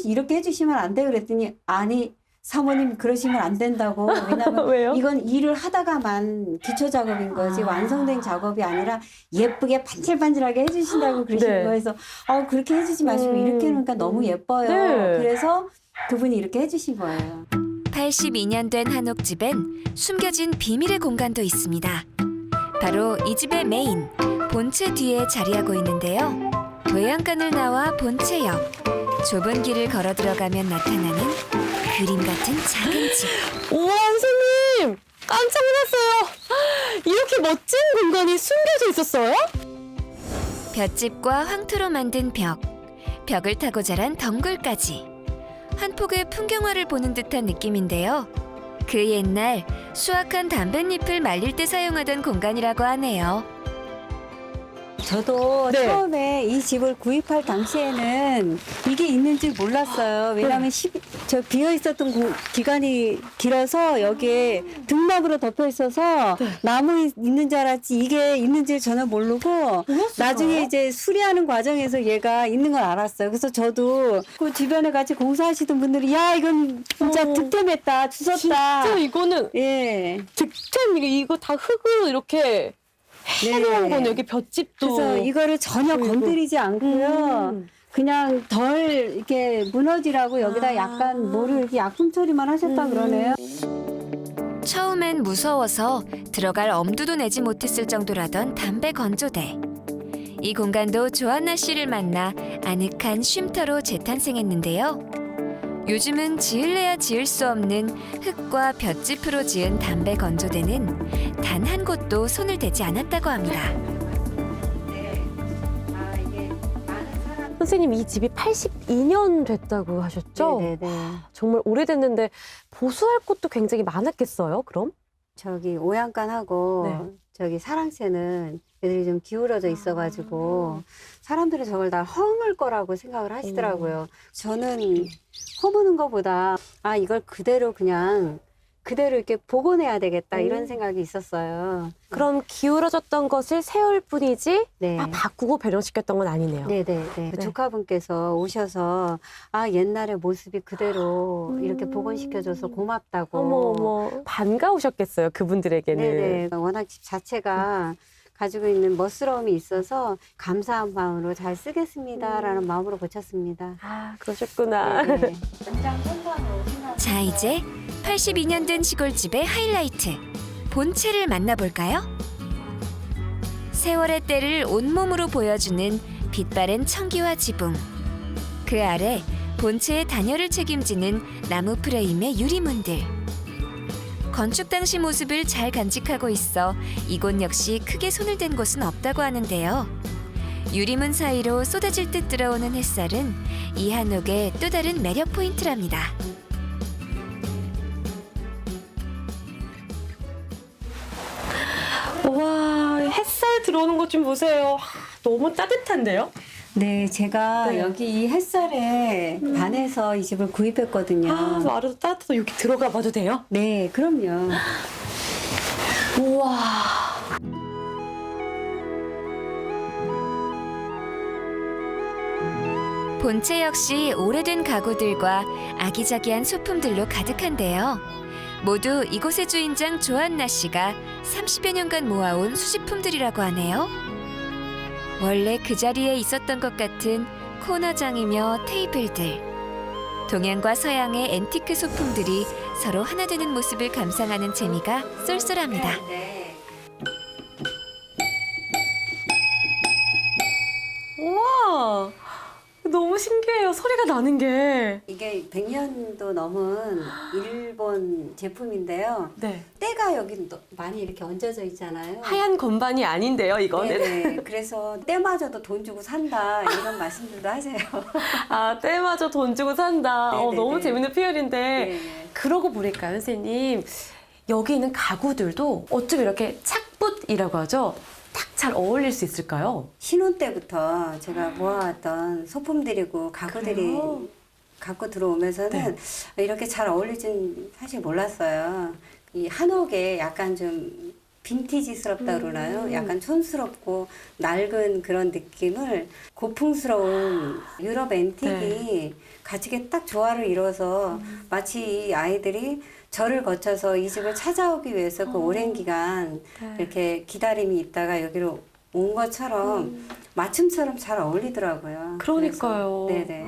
이렇게 해주시면 안 돼요. 그랬더니 아니 사모님 그러시면 안 된다고. 왜냐면 왜요? 이건 일을 하다가만 기초 작업인 거지 완성된 작업이 아니라 예쁘게 반질반질하게 해주신다고 그러시는 네. 거예요. 그래서 그렇게 해주지 마시고 이렇게 해놓으니까 너무 예뻐요. 네. 그래서 그분이 이렇게 해주신 거예요. 82년 된 한옥집엔 숨겨진 비밀의 공간도 있습니다. 바로 이 집의 메인, 본체 뒤에 자리하고 있는데요. 외양간을 나와 본체역, 좁은 길을 걸어 들어가면 나타나는 그림 같은 작은 집. 우와, 선생님! 깜짝 놀랐어요. 이렇게 멋진 공간이 숨겨져 있었어요? 볏짚과 황토로 만든 벽, 벽을 타고 자란 덩굴까지 한 폭의 풍경화를 보는 듯한 느낌인데요. 그 옛날 수확한 담뱃잎을 말릴 때 사용하던 공간이라고 하네요. 저도 네. 처음에 이 집을 구입할 당시에는 이게 있는 줄 몰랐어요. 왜냐하면 저 비어 있었던 기간이 길어서 여기에 등나무로 덮여 있어서 나무 있는 줄 알았지 이게 있는 줄 전혀 모르고 나중에 이제 수리하는 과정에서 얘가 있는 걸 알았어요. 그래서 저도 그 주변에 같이 공사하시던 분들이 야 이건 진짜 득템했다 주웠다. 진짜 이거는 예. 득템, 이거 다 흙으로 이렇게 해놓은 거네. 여기 볏짚도. 그래서 이거를 전혀 아이고. 건드리지 않고요. 음. 그냥 덜 이렇게 무너지라고 여기다 약간 뭐를 이렇게 약품 처리만 하셨다 그러네요. 처음엔 무서워서 들어갈 엄두도 내지 못했을 정도라던 담배 건조대. 이 공간도 조한나 씨를 만나 아늑한 쉼터로 재탄생했는데요. 요즘은 지을래야 지을 수 없는 흙과 볏짚으로 지은 담배 건조대는 단 한 곳도 손을 대지 않았다고 합니다. 선생님, 이 집이 82년 됐다고 하셨죠? 네네네. 정말 오래됐는데 보수할 곳도 굉장히 많았겠어요, 그럼? 저기 오양간하고 네. 저기 사랑채는 애들이 좀 기울어져 있어가지고 사람들이 저걸 다 허물 거라고 생각을 하시더라고요. 저는 허무는 것보다 이걸 그대로 이렇게 복원해야 되겠다 이런 생각이 있었어요. 그럼 기울어졌던 것을 세울 뿐이지 네. 바꾸고 배령시켰던 건 아니네요. 네네. 그 조카분께서 오셔서 옛날의 모습이 그대로 이렇게 복원시켜줘서 고맙다고. 어머 반가우셨겠어요, 그분들에게는. 네네. 워낙 집 자체가 가지고 있는 멋스러움이 있어서 감사한 마음으로 잘 쓰겠습니다라는 마음으로 고쳤습니다. 그러셨구나. 네네. 자, 이제 82년 된 시골집의 하이라이트, 본체를 만나볼까요? 세월의 때를 온몸으로 보여주는 빛바랜 청기와 지붕. 그 아래 본체의 단열을 책임지는 나무 프레임의 유리문들. 건축 당시 모습을 잘 간직하고 있어 이곳 역시 크게 손을 댄 곳은 없다고 하는데요. 유리문 사이로 쏟아질 듯 들어오는 햇살은 이 한옥의 또 다른 매력 포인트랍니다. 와, 햇살 들어오는 것 좀 보세요. 너무 따뜻한데요? 네, 제가 여기 이 햇살에 반해서 이 집을 구입했거든요. 마루도 따뜻해서 여기 들어가 봐도 돼요? 네, 그럼요. 우와. 본체 역시 오래된 가구들과 아기자기한 소품들로 가득한데요. 모두 이곳의 주인장 조한나 씨가 30여 년간 모아온 수집품들이라고 하네요. 원래 그 자리에 있었던 것 같은 코너장이며 테이블들. 동양과 서양의 앤티크 소품들이 서로 하나 되는 모습을 감상하는 재미가 쏠쏠합니다. 우와. 너무 신기해요. 소리가 나는 게. 이게 100년도 넘은 일본 제품인데요. 네. 때가 여기 많이 이렇게 얹어져 있잖아요. 하얀 건반이 아닌데요, 이거는. 네네. 그래서 때마저도 돈 주고 산다 이런 말씀들도 하세요. 때마저 돈 주고 산다. 네네네. 너무 재밌는 표현인데. 네. 그러고 보니까 선생님, 여기 있는 가구들도 어쩜 이렇게 착붙이라고 하죠? 딱 잘 어울릴 수 있을까요? 신혼 때부터 제가 모아왔던 소품들이고 가구들이 그래요? 갖고 들어오면서는 이렇게 잘 어울릴진 사실 몰랐어요. 이 한옥에 약간 좀 빈티지스럽다 그러나요? 약간 촌스럽고 낡은 그런 느낌을 고풍스러운 유럽 앤틱이 가지게 딱 조화를 이뤄서 마치 이 아이들이 절을 거쳐서 이 집을 찾아오기 위해서 그 오랜 기간 이렇게 기다림이 있다가 여기로 온 것처럼 맞춤처럼 잘 어울리더라고요. 그러니까요. 그래서, 네네.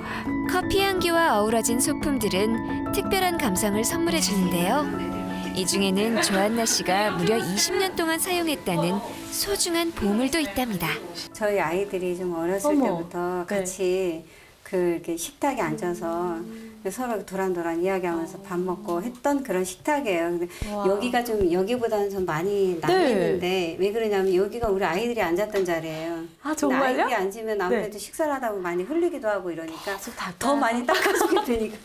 커피 향기와 어우러진 소품들은 특별한 감성을 선물해 주는데요. 이 중에는 조한나 씨가 무려 20년 동안 사용했다는 소중한 보물도 있답니다. 저희 아이들이 좀 어렸을 어머. 때부터 같이 이렇게 식탁에 앉아서 서로 도란도란 이야기하면서 밥 먹고 했던 그런 식탁이에요. 근데 여기가 좀 여기보다는 좀 많이 남았는데 왜 그러냐면 여기가 우리 아이들이 앉았던 자리예요. 아, 근데 정말요? 아이들이 앉으면 아무래도 식사를 하다 보면 많이 흘리기도 하고 이러니까 다 더 많이 닦아주게 되니까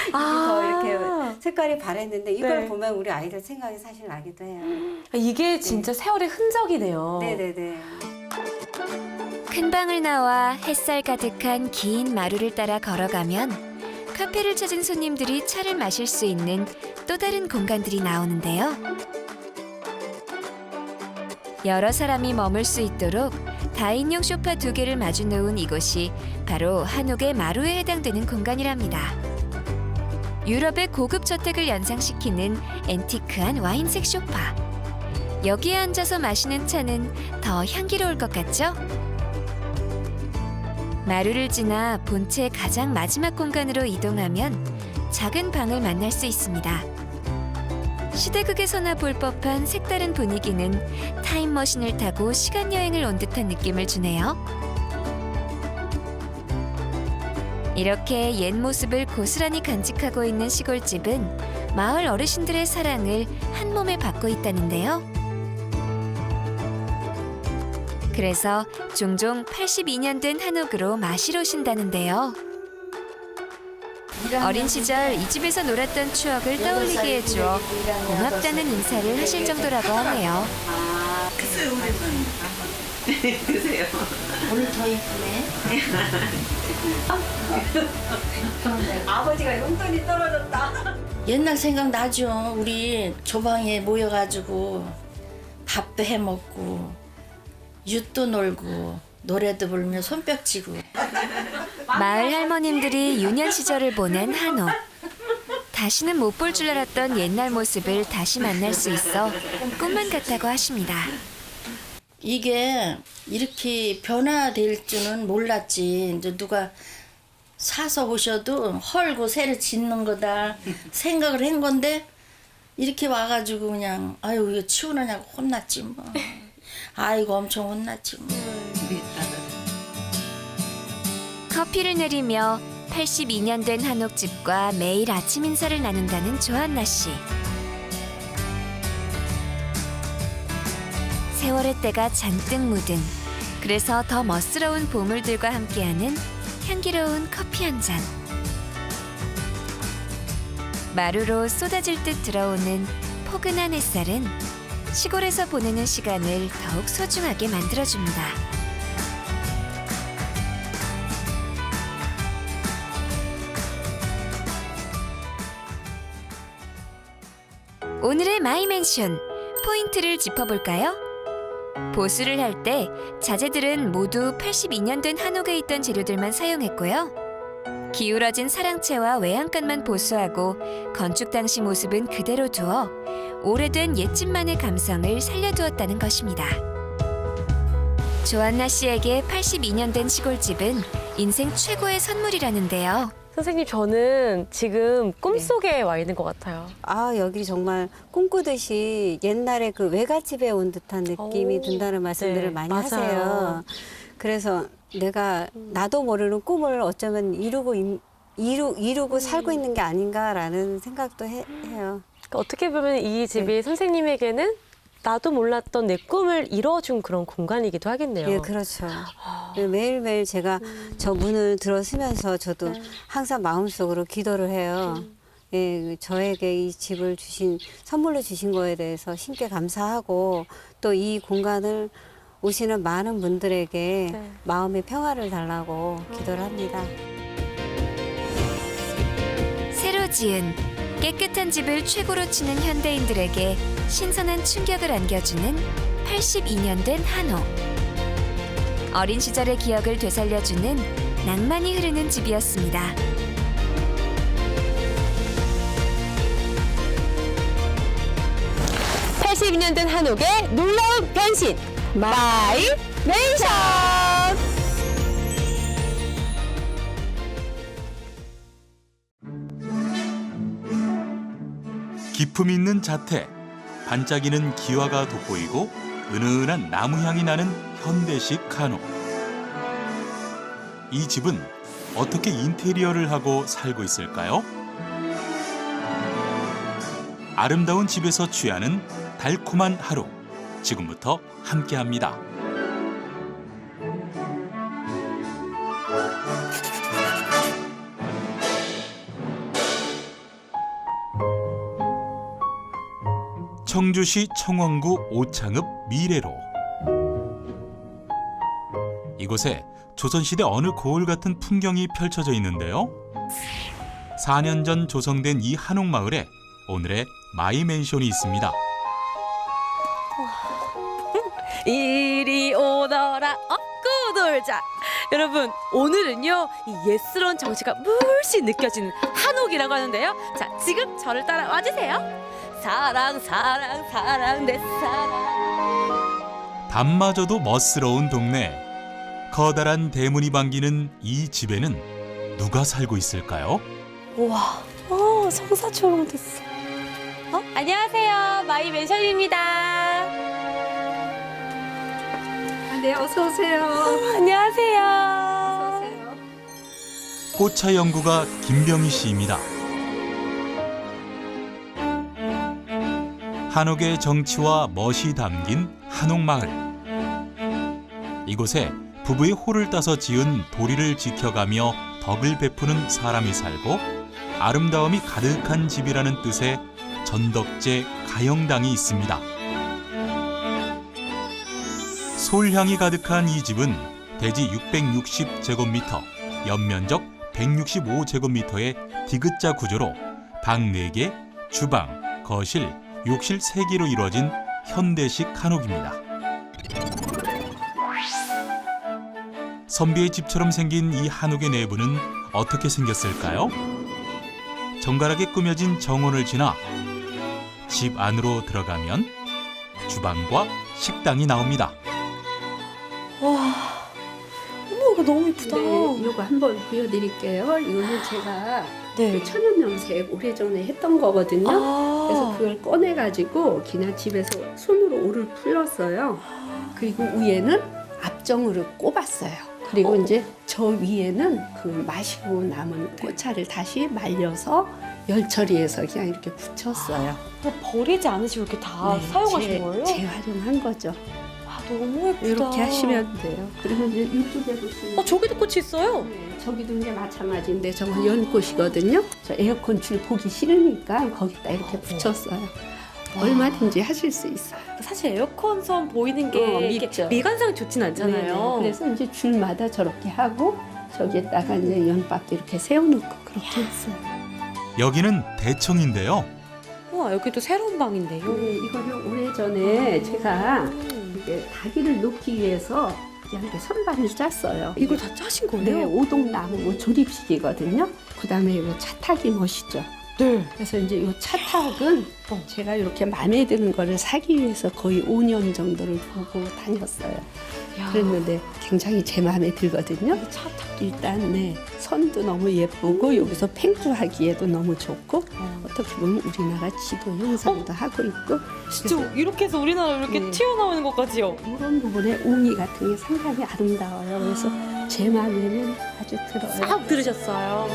이게 더 이렇게 색깔이 바랬는데 이걸 네. 보면 우리 아이들 생각이 사실 나기도 해요. 이게 진짜 세월의 흔적이네요. 네네네. 큰 방을 나와 햇살 가득한 긴 마루를 따라 걸어가면 카페를 찾은 손님들이 차를 마실 수 있는 또 다른 공간들이 나오는데요. 여러 사람이 머물 수 있도록 다인용 소파 2개를 마주 놓은 이곳이 바로 한옥의 마루에 해당되는 공간이랍니다. 유럽의 고급 저택을 연상시키는 앤티크한 와인색 소파. 여기에 앉아서 마시는 차는 더 향기로울 것 같죠? 마루를 지나 본체의 가장 마지막 공간으로 이동하면 작은 방을 만날 수 있습니다. 시대극에서나 볼 법한 색다른 분위기는 타임머신을 타고 시간여행을 온 듯한 느낌을 주네요. 이렇게 옛 모습을 고스란히 간직하고 있는 시골집은 마을 어르신들의 사랑을 한 몸에 받고 있다는데요. 그래서 종종 82년 된 한옥으로 마시러 오신다는데요. 어린 시절 이 집에서 놀았던 추억을 떠올리게 해주어 고맙다는 인사를 하실 정도라고 하네요. 오늘 더 이쁘네. 아버지가 용돈이 떨어졌다. 옛날 생각 나죠. 우리 조방에 모여가지고 밥도 해 먹고 윷도 놀고 노래도 부르며 손뼉치고. 마을 할머님들이 유년 시절을 보낸 한옥. 다시는 못 볼 줄 알았던 옛날 모습을 다시 만날 수 있어 꿈만 같다고 하십니다. 이게 이렇게 변화될 줄은 몰랐지. 이제 누가 사서 오셔도 헐고 새로 짓는 거다 생각을 한 건데 이렇게 와가지고 그냥 아유 이거 치우느냐고 혼났지 뭐. 아이고 엄청 혼났지 뭐. 커피를 내리며 82년 된 한옥집과 매일 아침 인사를 나눈다는 조한나 씨. 세월의 때가 잔뜩 묻은, 그래서 더 멋스러운 보물들과 함께하는 향기로운 커피 한 잔. 마루로 쏟아질 듯 들어오는 포근한 햇살은 시골에서 보내는 시간을 더욱 소중하게 만들어줍니다. 오늘의 마이맨션 포인트를 짚어볼까요? 보수를 할 때 자재들은 모두 82년 된 한옥에 있던 재료들만 사용했고요. 기울어진 사랑채와 외양간만 보수하고 건축 당시 모습은 그대로 두어 오래된 옛집만의 감성을 살려두었다는 것입니다. 조한나 씨에게 82년 된 시골집은 인생 최고의 선물이라는데요. 선생님, 저는 지금 꿈속에 와 있는 것 같아요. 아, 여기 정말 꿈꾸듯이 옛날에 그 외갓집에 온 듯한 느낌이 오, 든다는 말씀들을 네, 많이 맞아요. 하세요. 그래서 내가 나도 모르는 꿈을 어쩌면 이루고 살고 있는 게 아닌가라는 생각도 해요. 그러니까 어떻게 보면 이 집이 선생님에게는 나도 몰랐던 내 꿈을 이뤄준 그런 공간이기도 하겠네요. 예, 그렇죠. 매일매일 제가 저 문을 들어서면서 저도 항상 마음속으로 기도를 해요. 예, 저에게 이 집을 선물로 주신 거에 대해서 신께 감사하고 또 이 공간을 오시는 많은 분들에게 마음의 평화를 달라고 기도를 합니다. 새로 지은 깨끗한 집을 최고로 치는 현대인들에게 신선한 충격을 안겨주는 82년 된 한옥. 어린 시절의 기억을 되살려주는 낭만이 흐르는 집이었습니다. 82년 된 한옥의 놀라운 변신 마이 맨션. 기품 있는 자태, 반짝이는 기와가 돋보이고 은은한 나무향이 나는 현대식 한옥. 이 집은 어떻게 인테리어를 하고 살고 있을까요? 아름다운 집에서 취하는 달콤한 하루, 지금부터 함께합니다. 청주시 청원구 오창읍 미래로. 이곳에 조선시대 어느 고을 같은 풍경이 펼쳐져 있는데요. 4년 전 조성된 이 한옥마을에 오늘의 마이맨션이 있습니다. 이리 오너라 업고 놀자. 여러분, 오늘은요 이 옛스러운 정취가 물씬 느껴지는 한옥이라고 하는데요. 자, 지금 저를 따라 와주세요. 사랑 사랑 사랑 내 사랑. 밤마저도 멋스러운 동네. 커다란 대문이 반기는 이 집에는 누가 살고 있을까요? 우와, 성사처럼 됐어. 안녕하세요, 마이 맨션입니다. 네, 어서 오세요. 안녕하세요. 포차 연구가 김병희 씨입니다. 한옥의 정치와 멋이 담긴 한옥마을. 이곳에 부부의 호를 따서 지은 도리를 지켜가며 덕을 베푸는 사람이 살고 아름다움이 가득한 집이라는 뜻의 전덕제 가영당이 있습니다. 솔향이 가득한 이 집은 대지 660제곱미터, 연면적 165제곱미터의 디귿자 구조로 방 4개, 주방, 거실, 욕실 3개로 이루어진 현대식 한옥입니다. 선비의 집처럼 생긴 이 한옥의 내부는 어떻게 생겼을까요? 정갈하게 꾸며진 정원을 지나 집 안으로 들어가면 주방과 식당이 나옵니다. 와, 어머, 이거 너무 예쁘다. 네, 이거 한번 보여드릴게요. 이거는 제가 네. 그 천연염색 오래전에 했던 거거든요. 그래서 그걸 꺼내가지고 그냥 집에서 손으로 오를 풀렀어요. 그리고 위에는 압정으로 꼽았어요. 그리고 이제 저 위에는 그 마시고 남은 꽃차를 다시 말려서 열 처리해서 그냥 이렇게 붙였어요. 버리지 않으시고 이렇게 다 사용하신 거예요? 재활용한 거죠. 너무 예쁘다. 이렇게 하시면 돼요. 그리고 이제 이쪽에 보시면 저기도 꽃이 있어요? 네, 저기도 이제 마찬가지인데 저건 연꽃이거든요. 저 에어컨 줄 보기 싫으니까 거기다 이렇게 붙였어요. 얼마든지 하실 수 있어요. 사실 에어컨 선 보이는 게 이렇게 밉죠. 미관상이 좋진 않잖아요. 네네. 그래서 이제 줄마다 저렇게 하고 저기에다가 이제 연밖에 이렇게 세워놓고 그렇게 했어요. 여기는 대청인데요. 우와, 여기도 새로운 방인데요. 네, 이거는 오래전에 제가 이게 다기를 놓기 위해서 그냥 이렇게 선반을 짰어요. 이걸 다 짜신 거예요? 네, 오동나무 조립식이거든요. 그다음에 이 차탁이 멋있죠. 네. 그래서 이제 이 차탁은 제가 이렇게 마음에 드는 거를 사기 위해서 거의 5년 정도를 보고 다녔어요. 야. 그랬는데 굉장히 제 마음에 들거든요. 일단 네, 선도 너무 예쁘고 여기서 팽주하기에도 너무 좋고 어떻게 보면 우리나라 지도 형상도 하고 있고 진짜 이렇게 해서 우리나라 이렇게 네. 튀어나오는 것까지요? 이런 부분에 옹이 같은 게 상당히 아름다워요. 그래서 제 마음에는 아주 들어요. 싹 들으셨어요.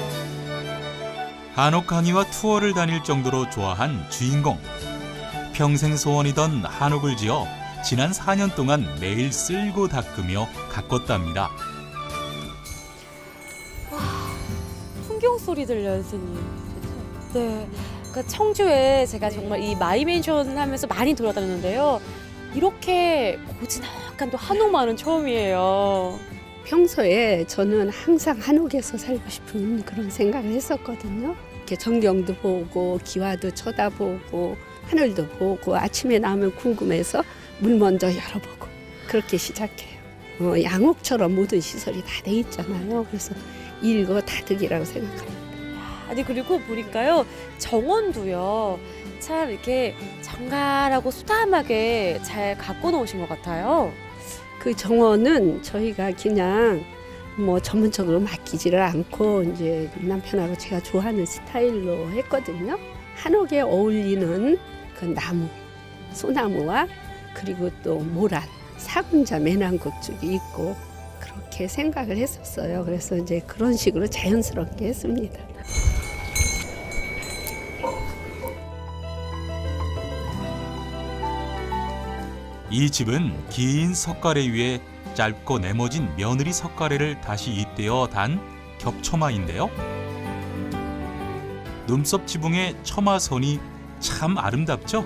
한옥 강의와 투어를 다닐 정도로 좋아한 주인공. 평생 소원이던 한옥을 지어 지난 4년 동안 매일 쓸고 닦으며 가꿨답니다. 풍경 소리 들려요, 선생님. 네. 그러니까 청주에 제가 정말 이 마이맨션 하면서 많이 돌아다녔는데요. 이렇게 고즈넉한 또 한옥마을은 처음이에요. 평소에 저는 항상 한옥에서 살고 싶은 그런 생각을 했었거든요. 이렇게 전경도 보고 기와도 쳐다보고 하늘도 보고 아침에 나오면 궁금해서 문 먼저 열어보고 그렇게 시작해요. 양옥처럼 모든 시설이 다 돼 있잖아요. 그래서 일거다득이라고 생각합니다. 아니 그리고 보니까요 정원도요 참 이렇게 정갈하고 소담하게 잘 갖고 놓으신 것 같아요. 그 정원은 저희가 그냥 뭐 전문적으로 맡기지를 않고 이제 남편하고 제가 좋아하는 스타일로 했거든요. 한옥에 어울리는 그 나무, 소나무와 그리고 또 모란, 사군자 매낭국죽이 있고 그렇게 생각을 했었어요. 그래서 이제 그런 식으로 자연스럽게 했습니다. 이 집은 긴 석가래 위에 짧고 네모진 며느리 석가래를 다시 잇대어 단 겹처마인데요. 눈썹 지붕의 처마선이 참 아름답죠?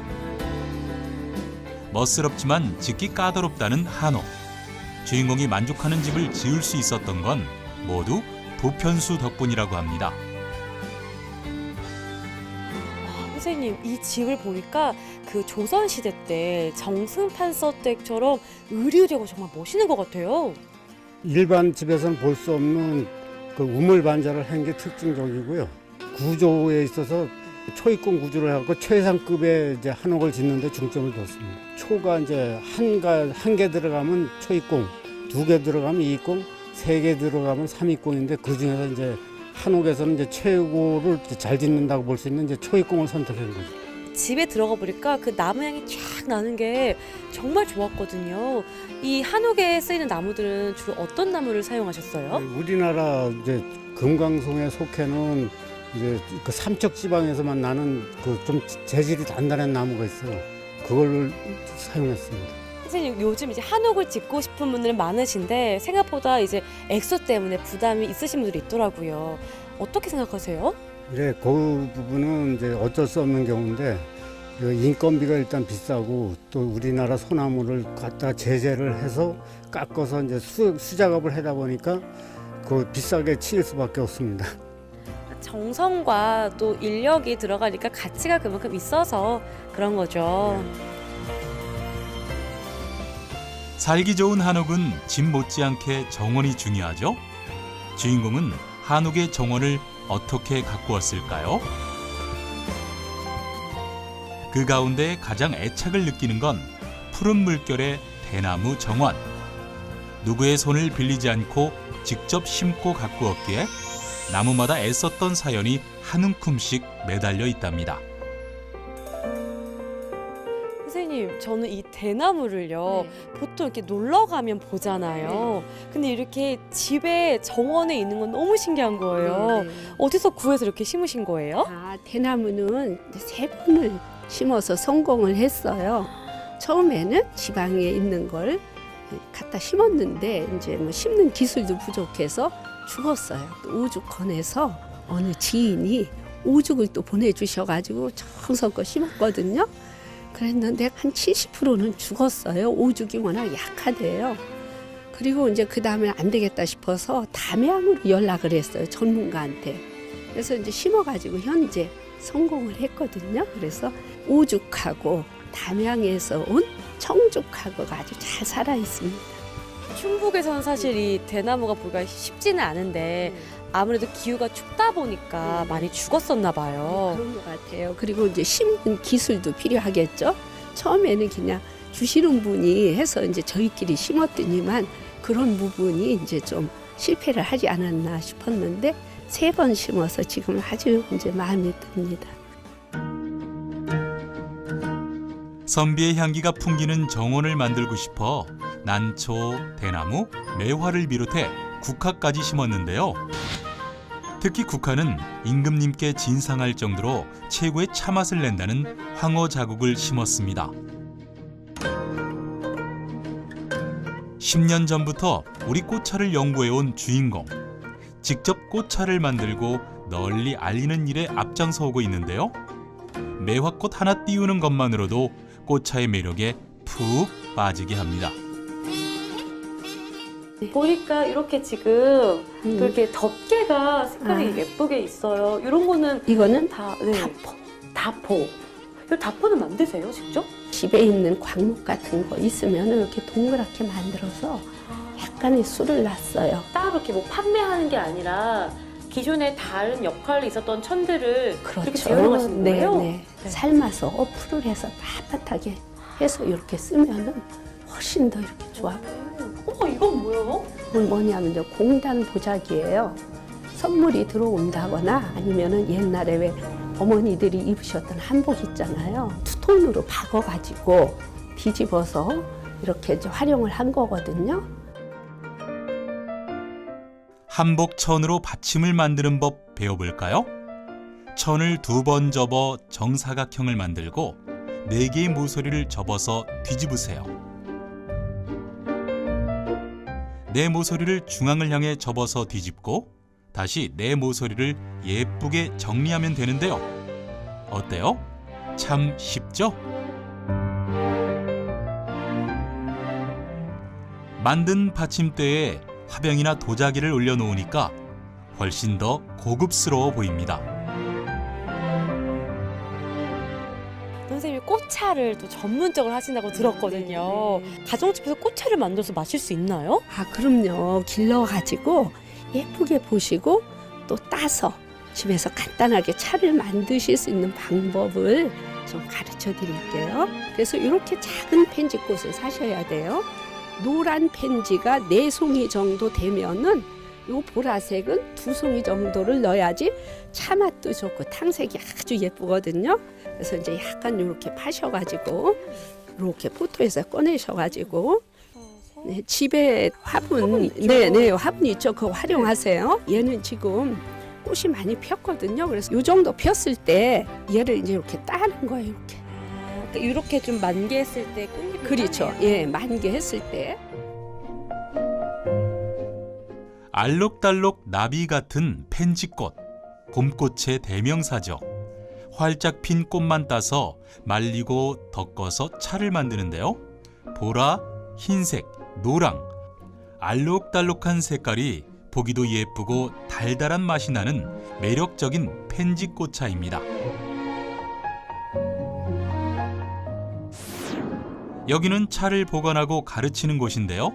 멋스럽지만 짓기 까다롭다는 한옥. 주인공이 만족하는 집을 지을 수 있었던 건 모두 도편수 덕분이라고 합니다. 선생님 이 집을 보니까 그 조선시대 때 정승판서댁처럼 의리의리하고 정말 멋있는 것 같아요. 일반 집에서는 볼 수 없는 그 우물반자를 한 게 특징적이고요. 구조에 있어서 초입공 구조를 하고 최상급의 이제 한옥을 짓는데 중점을 뒀습니다. 초가 이제 한 개 들어가면 초입공, 2개 들어가면 2입공, 3개 들어가면 3입공인데 그 중에서 이제 한옥에서는 이제 최고를 잘 짓는다고 볼 수 있는 이제 초입공을 선택한 거죠. 집에 들어가 보니까 그 나무 향이 쫙 나는 게 정말 좋았거든요. 이 한옥에 쓰이는 나무들은 주로 어떤 나무를 사용하셨어요? 우리나라 이제 금강송에 속해는 이제 그 삼척 지방에서만 나는 그 좀 재질이 단단한 나무가 있어요. 그걸 사용했습니다. 선생님 요즘 이제 한옥을 짓고 싶은 분들은 많으신데 생각보다 이제 액수 때문에 부담이 있으신 분들이 있더라고요. 어떻게 생각하세요? 네, 그 부분은 이제 어쩔 수 없는 경우인데 인건비가 일단 비싸고 또 우리나라 소나무를 갖다 제재를 해서 깎아서 이제 수작업을 하다 보니까 그 비싸게 치일 수밖에 없습니다. 정성과 또 인력이 들어가니까 가치가 그만큼 있어서 그런 거죠. 살기 좋은 한옥은 집 못지않게 정원이 중요하죠. 주인공은 한옥의 정원을 어떻게 가꾸었을까요? 그 가운데 가장 애착을 느끼는 건 푸른 물결의 대나무 정원. 누구의 손을 빌리지 않고 직접 심고 가꾸었기에 나무마다 애썼던 사연이 한 움큼씩 매달려 있답니다. 선생님, 저는 이 대나무를요, 보통 이렇게 놀러 가면 보잖아요. 근데 이렇게 집에 정원에 있는 건 너무 신기한 거예요. 어디서 구해서 이렇게 심으신 거예요? 대나무는 3번을 심어서 성공을 했어요. 처음에는 지방에 있는 걸 갖다 심었는데 이제 뭐 심는 기술도 부족해서 죽었어요. 오죽 권해서 어느 지인이 오죽을 또 보내주셔가지고 정성껏 심었거든요. 그랬는데 한 70%는 죽었어요. 오죽이 워낙 약하대요. 그리고 이제 그 다음에 안 되겠다 싶어서 담양으로 연락을 했어요. 전문가한테. 그래서 이제 심어가지고 현재 성공을 했거든요. 그래서 오죽하고 담양에서 온 청죽하고가 아주 잘 살아 있습니다. 충북에서는 사실 이 대나무가 보기가 쉽지는 않은데 아무래도 기후가 춥다 보니까 많이 죽었었나 봐요. 그런 것 같아요. 그리고 이제 심는 기술도 필요하겠죠. 처음에는 그냥 주시는 분이 해서 이제 저희끼리 심었더니만 그런 부분이 이제 좀 실패를 하지 않았나 싶었는데 3번 심어서 지금 아주 이제 마음에 듭니다. 선비의 향기가 풍기는 정원을 만들고 싶어 난초, 대나무, 매화를 비롯해 국화까지 심었는데요. 특히 국화는 임금님께 진상할 정도로 최고의 차맛을 낸다는 황호 자국을 심었습니다. 10년 전부터 우리 꽃차를 연구해온 주인공. 직접 꽃차를 만들고 널리 알리는 일에 앞장서 오고 있는데요. 매화꽃 하나 띄우는 것만으로도 꽃차의 매력에 푹 빠지게 합니다. 보니까 이렇게 지금 또 이렇게 덮개가 색깔이 예쁘게 있어요. 이런 거는 이거는 다 다포. 이 다포는 만드세요, 직접? 집에 있는 광목 같은 거 있으면 이렇게 동그랗게 만들어서 약간의 술을 놨어요. 따로 이렇게 뭐 판매하는 게 아니라 기존에 다른 역할이 있었던 천들을 이렇게 재활용하시는 거예요? 네. 삶아서 어플을 해서 빳빳하게 해서 이렇게 쓰면은 훨씬 더 이렇게 좋아 보여요. 어머, 이건 뭐예요? 이건 뭐냐면 이제 공단 보자기예요. 선물이 들어온다거나 아니면은 옛날에 왜 어머니들이 입으셨던 한복 있잖아요. 투톤으로 박아가지고 뒤집어서 이렇게 이제 활용을 한 거거든요. 한복 천으로 받침을 만드는 법 배워볼까요? 천을 2번 접어 정사각형을 만들고 4개의 모서리를 접어서 뒤집으세요. 4 모서리를 중앙을 향해 접어서 뒤집고 다시 4 모서리를 예쁘게 정리하면 되는데요. 어때요? 참 쉽죠? 만든 받침대에 화병이나 도자기를 올려놓으니까 훨씬 더 고급스러워 보입니다. 선생님이 꽃차를 또 전문적으로 하신다고 들었거든요. 가정집에서 꽃차를 만들어서 마실 수 있나요? 아, 그럼요. 길러가지고 예쁘게 보시고 또 따서 집에서 간단하게 차를 만드실 수 있는 방법을 좀 가르쳐 드릴게요. 그래서 이렇게 작은 펜지꽃을 사셔야 돼요. 노란 펜지가 4송이 정도 되면은 요 보라색은 2송이 정도를 넣어야지 차 맛도 좋고 탕색이 아주 예쁘거든요. 그래서 이제 약간 이렇게 파셔가지고 이렇게 포토에서 꺼내셔가지고 네, 집에 화분, 네, 화분 있죠. 그거 활용하세요. 얘는 지금 꽃이 많이 폈거든요. 그래서 이 정도 폈을 때 얘를 이제 이렇게 따는 거예요. 이렇게. 이렇게 좀 만개했을 때 꽃잎이 그렇죠. 따네요. 예, 만개했을 때. 알록달록 나비 같은 펜지꽃, 봄꽃의 대명사죠. 활짝 핀 꽃만 따서 말리고 덮어서 차를 만드는데요. 보라, 흰색, 노랑, 알록달록한 색깔이 보기도 예쁘고 달달한 맛이 나는 매력적인 펜지꽃차입니다. 여기는 차를 보관하고 가르치는 곳인데요.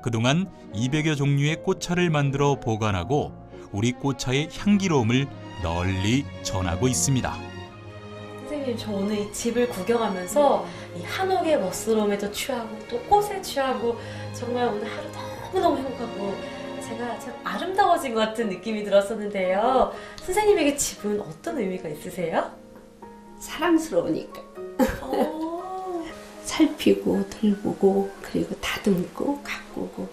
그동안 200여 종류의 꽃차를 만들어 보관하고 우리 꽃차의 향기로움을 널리 전하고 있습니다. 선생님, 저 오늘 이 집을 구경하면서 이 한옥의 멋스러움에도 취하고 또 꽃에 취하고 정말 오늘 하루 너무너무 행복하고 제가 참 아름다워진 것 같은 느낌이 들었었는데요. 선생님에게 집은 어떤 의미가 있으세요? 사랑스러우니까. 살피고 돌보고 그리고 다듬고 가꾸고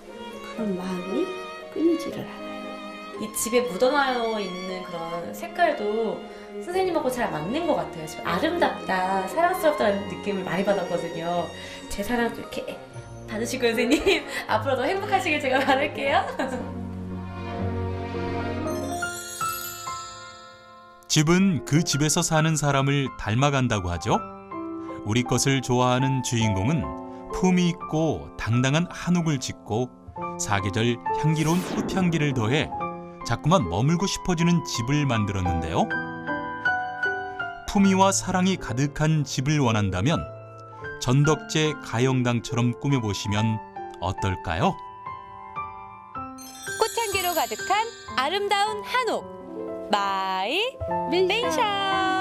그런 마음이 끊이지를 않아요. 이 집에 묻어나여 있는 그런 색깔도 선생님하고 잘 맞는 것 같아요. 지금 아름답다, 사랑스럽다는 느낌을 많이 받았거든요. 제 사랑도 이렇게 받으시고 선생님 앞으로도 행복하시길 제가 바랄게요. 집은 그 집에서 사는 사람을 닮아간다고 하죠. 우리 것을 좋아하는 주인공은 품이 있고 당당한 한옥을 짓고 사계절 향기로운 꽃향기를 더해 자꾸만 머물고 싶어지는 집을 만들었는데요. 품위와 사랑이 가득한 집을 원한다면 전덕재 가영당처럼 꾸며보시면 어떨까요? 꽃향기로 가득한 아름다운 한옥 마이 멘션.